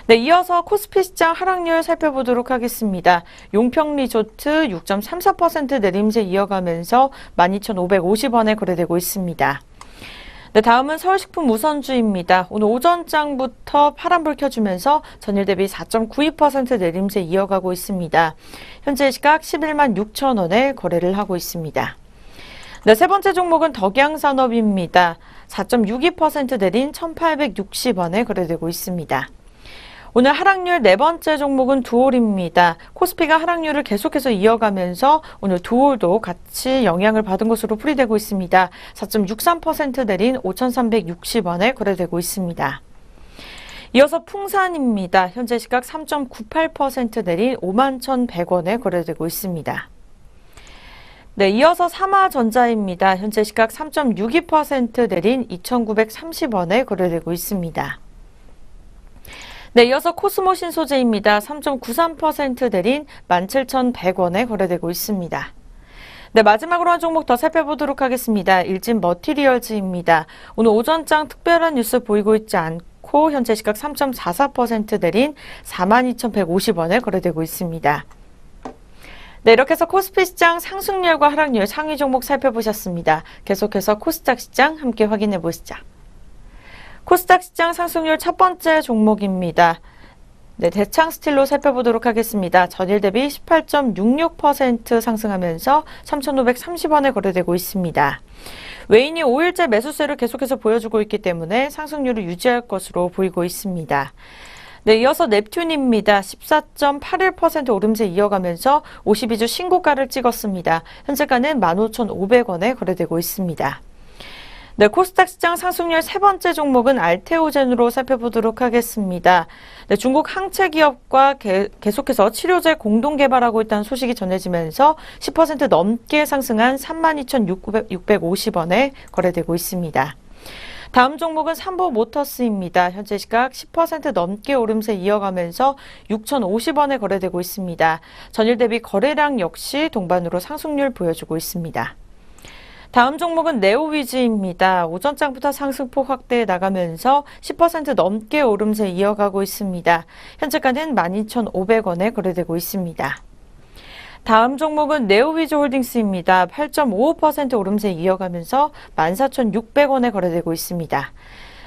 네, 이어서 코스피 시장 하락률 살펴보도록 하겠습니다. 용평리조트 6.34% 내림세 이어가면서 12,550원에 거래되고 있습니다. 네, 다음은 서울식품 우선주입니다. 오늘 오전장부터 파란불 켜주면서 전일 대비 4.92% 내림세 이어가고 있습니다. 현재 시각 11만 6천원에 거래를 하고 있습니다. 네, 세 번째 종목은 덕양산업입니다. 4.62% 내린 1,860원에 거래되고 있습니다. 오늘 하락률 네 번째 종목은 두올입니다. 코스피가 하락률을 계속해서 이어가면서 오늘 두올도 같이 영향을 받은 것으로 풀이되고 있습니다. 4.63% 내린 5,360원에 거래되고 있습니다. 이어서 풍산입니다. 현재 시각 3.98% 내린 51,100원에 거래되고 있습니다. 네, 이어서 삼화전자입니다. 현재 시각 3.62% 내린 2,930원에 거래되고 있습니다. 네, 이어서 코스모 신소재입니다. 3.93% 내린 17,100원에 거래되고 있습니다. 네, 마지막으로 한 종목 더 살펴보도록 하겠습니다. 일진 머티리얼즈입니다. 오늘 오전장 특별한 뉴스 보이고 있지 않고 현재 시각 3.44% 내린 42,150원에 거래되고 있습니다. 네, 이렇게 해서 코스피 시장 상승률과 하락률 상위 종목 살펴보셨습니다. 계속해서 코스닥 시장 함께 확인해 보시죠. 코스닥 시장 상승률 첫 번째 종목입니다. 네, 대창 스틸로 살펴보도록 하겠습니다. 전일 대비 18.66% 상승하면서 3,530원에 거래되고 있습니다. 외인이 5일째 매수세를 계속해서 보여주고 있기 때문에 상승률을 유지할 것으로 보이고 있습니다. 네, 이어서 넵튠입니다. 14.81% 오름세 이어가면서 52주 신고가를 찍었습니다. 현재가는 15,500원에 거래되고 있습니다. 네, 코스닥 시장 상승률 세 번째 종목은 알테오젠으로 살펴보도록 하겠습니다. 네, 중국 항체 기업과 계속해서 치료제 공동 개발하고 있다는 소식이 전해지면서 10% 넘게 상승한 32,650원에 거래되고 있습니다. 다음 종목은 삼보모터스입니다. 현재 시각 10% 넘게 오름세 이어가면서 6,050원에 거래되고 있습니다. 전일 대비 거래량 역시 동반으로 상승률 보여주고 있습니다. 다음 종목은 네오위즈입니다. 오전장부터 상승폭 확대해 나가면서 10% 넘게 오름세 이어가고 있습니다. 현재가는 12,500원에 거래되고 있습니다. 다음 종목은 네오위즈홀딩스입니다. 8.55% 오름세 이어가면서 14,600원에 거래되고 있습니다.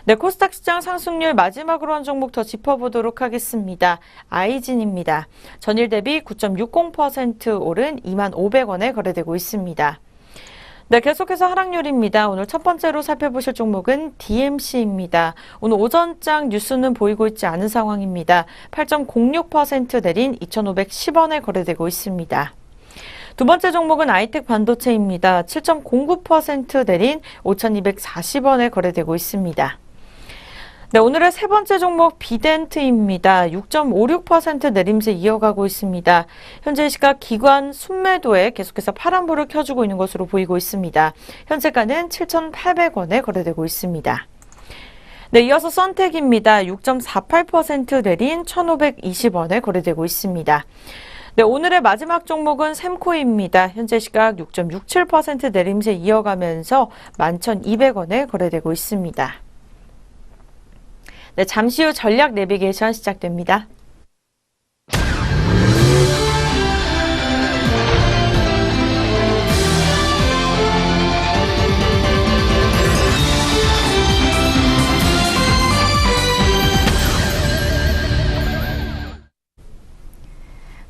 네, 코스닥 시장 상승률 마지막으로 한 종목 더 짚어보도록 하겠습니다. 아이진입니다. 전일 대비 9.60% 오른 25,500원에 거래되고 있습니다. 네, 계속해서 하락률입니다. 오늘 첫 번째로 살펴보실 종목은 DMC입니다. 오늘 오전장 뉴스는 보이고 있지 않은 상황입니다. 8.06% 내린 2,510원에 거래되고 있습니다. 두 번째 종목은 아이텍 반도체입니다. 7.09% 내린 5,240원에 거래되고 있습니다. 네, 오늘의 세 번째 종목 비덴트입니다. 6.56% 내림세 이어가고 있습니다. 현재 시각 기관 순매도에 계속해서 파란불을 켜주고 있는 것으로 보이고 있습니다. 현재가는 7,800원에 거래되고 있습니다. 네, 이어서 선택입니다. 6.48% 내린 1,520원에 거래되고 있습니다. 네, 오늘의 마지막 종목은 샘코입니다. 현재 시각 6.67% 내림세 이어가면서 11,200원에 거래되고 있습니다. 네, 잠시 후 전략 내비게이션 시작됩니다.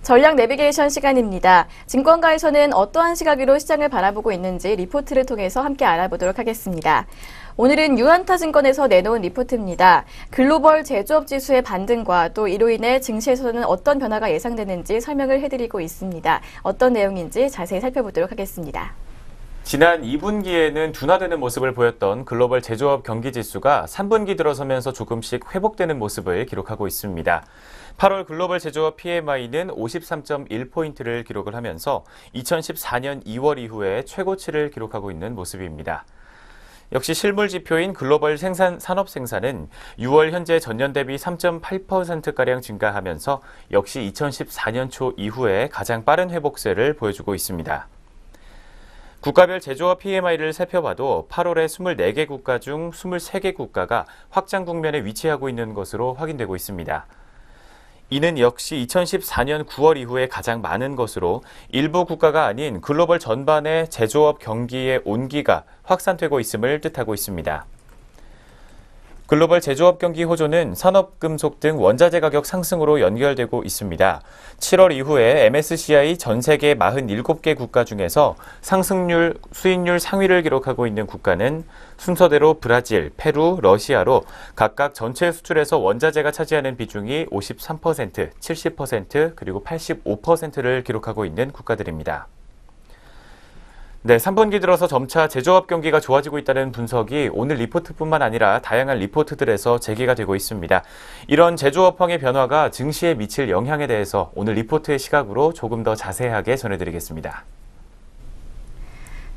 전략 내비게이션 시간입니다. 증권가에서는 어떠한 시각으로 시장을 바라보고 있는지 리포트를 통해서 함께 알아보도록 하겠습니다. 오늘은 유한타증권에서 내놓은 리포트입니다. 글로벌 제조업 지수의 반등과 또 이로 인해 증시에서는 어떤 변화가 예상되는지 설명을 해드리고 있습니다. 어떤 내용인지 자세히 살펴보도록 하겠습니다. 지난 2분기에는 둔화되는 모습을 보였던 글로벌 제조업 경기지수가 3분기 들어서면서 조금씩 회복되는 모습을 기록하고 있습니다. 8월 글로벌 제조업 PMI는 53.1포인트를 기록을 하면서 2014년 2월 이후에 최고치를 기록하고 있는 모습입니다. 역시 실물 지표인 글로벌 산업 생산은 6월 현재 전년 대비 3.8%가량 증가하면서 역시 2014년 초 이후에 가장 빠른 회복세를 보여주고 있습니다. 국가별 제조업 PMI를 살펴봐도 8월에 24개 국가 중 23개 국가가 확장 국면에 위치하고 있는 것으로 확인되고 있습니다. 이는 역시 2014년 9월 이후에 가장 많은 것으로 일부 국가가 아닌 글로벌 전반의 제조업 경기의 온기가 확산되고 있음을 뜻하고 있습니다. 글로벌 제조업 경기 호조는 산업금속 등 원자재 가격 상승으로 연결되고 있습니다. 7월 이후에 MSCI 전 세계 47개 국가 중에서 상승률, 수익률 상위를 기록하고 있는 국가는 순서대로 브라질, 페루, 러시아로 각각 전체 수출에서 원자재가 차지하는 비중이 53%, 70%, 그리고 85%를 기록하고 있는 국가들입니다. 네, 3분기 들어서 점차 제조업 경기가 좋아지고 있다는 분석이 오늘 리포트뿐만 아니라 다양한 리포트들에서 제기가 되고 있습니다. 이런 제조업황의 변화가 증시에 미칠 영향에 대해서 오늘 리포트의 시각으로 조금 더 자세하게 전해드리겠습니다.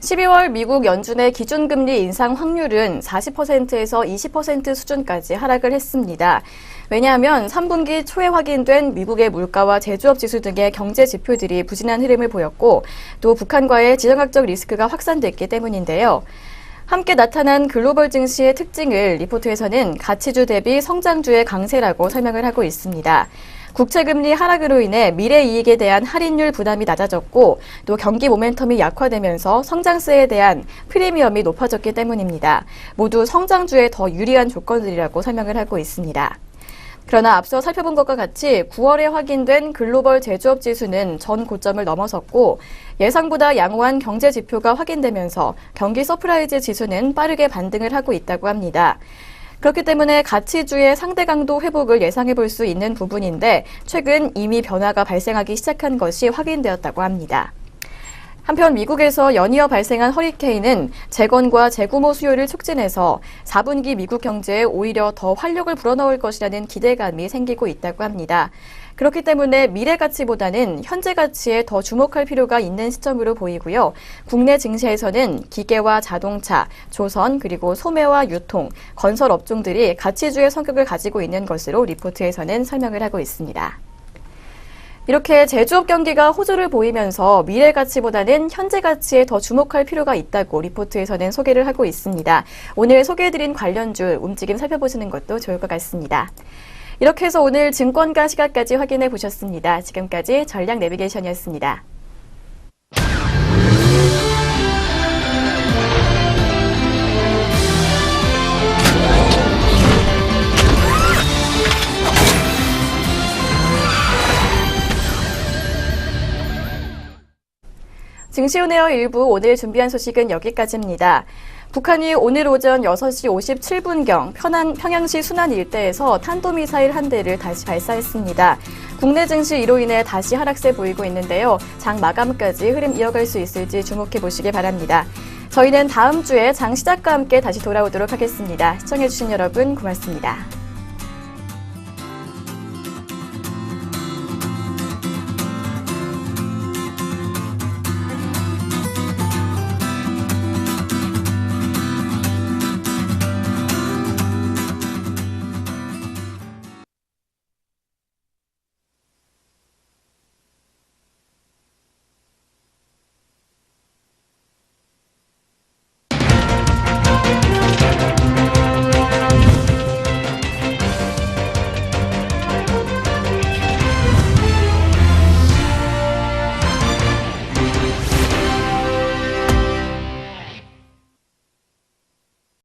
12월 미국 연준의 기준금리 인상 확률은 40%에서 20% 수준까지 하락을 했습니다. 왜냐하면 3분기 초에 확인된 미국의 물가와 제조업 지수 등의 경제 지표들이 부진한 흐름을 보였고 또 북한과의 지정학적 리스크가 확산됐기 때문인데요. 함께 나타난 글로벌 증시의 특징을 리포트에서는 가치주 대비 성장주의 강세라고 설명을 하고 있습니다. 국채금리 하락으로 인해 미래 이익에 대한 할인율 부담이 낮아졌고 또 경기 모멘텀이 약화되면서 성장세에 대한 프리미엄이 높아졌기 때문입니다. 모두 성장주에 더 유리한 조건들이라고 설명을 하고 있습니다. 그러나 앞서 살펴본 것과 같이 9월에 확인된 글로벌 제조업 지수는 전 고점을 넘어섰고 예상보다 양호한 경제 지표가 확인되면서 경기 서프라이즈 지수는 빠르게 반등을 하고 있다고 합니다. 그렇기 때문에 가치주의 상대 강도 회복을 예상해 볼 수 있는 부분인데 최근 이미 변화가 발생하기 시작한 것이 확인되었다고 합니다. 한편 미국에서 연이어 발생한 허리케인은 재건과 재구모 수요를 촉진해서 4분기 미국 경제에 오히려 더 활력을 불어넣을 것이라는 기대감이 생기고 있다고 합니다. 그렇기 때문에 미래 가치보다는 현재 가치에 더 주목할 필요가 있는 시점으로 보이고요. 국내 증시에서는 기계와 자동차, 조선, 그리고 소매와 유통, 건설 업종들이 가치주의 성격을 가지고 있는 것으로 리포트에서는 설명을 하고 있습니다. 이렇게 제조업 경기가 호조를 보이면서 미래 가치보다는 현재 가치에 더 주목할 필요가 있다고 리포트에서는 소개를 하고 있습니다. 오늘 소개해드린 관련주 움직임 살펴보시는 것도 좋을 것 같습니다. 이렇게 해서 오늘 증권가 시각까지 확인해 보셨습니다. 지금까지 전략 내비게이션이었습니다. 증시온에어 일부 오늘 준비한 소식은 여기까지입니다. 북한이 오늘 오전 6시 57분경 평양시 순안 일대에서 탄도미사일 한 대를 다시 발사했습니다. 국내 증시 이로 인해 다시 하락세 보이고 있는데요. 장 마감까지 흐름 이어갈 수 있을지 주목해 보시기 바랍니다. 저희는 다음 주에 장 시작과 함께 다시 돌아오도록 하겠습니다. 시청해주신 여러분 고맙습니다.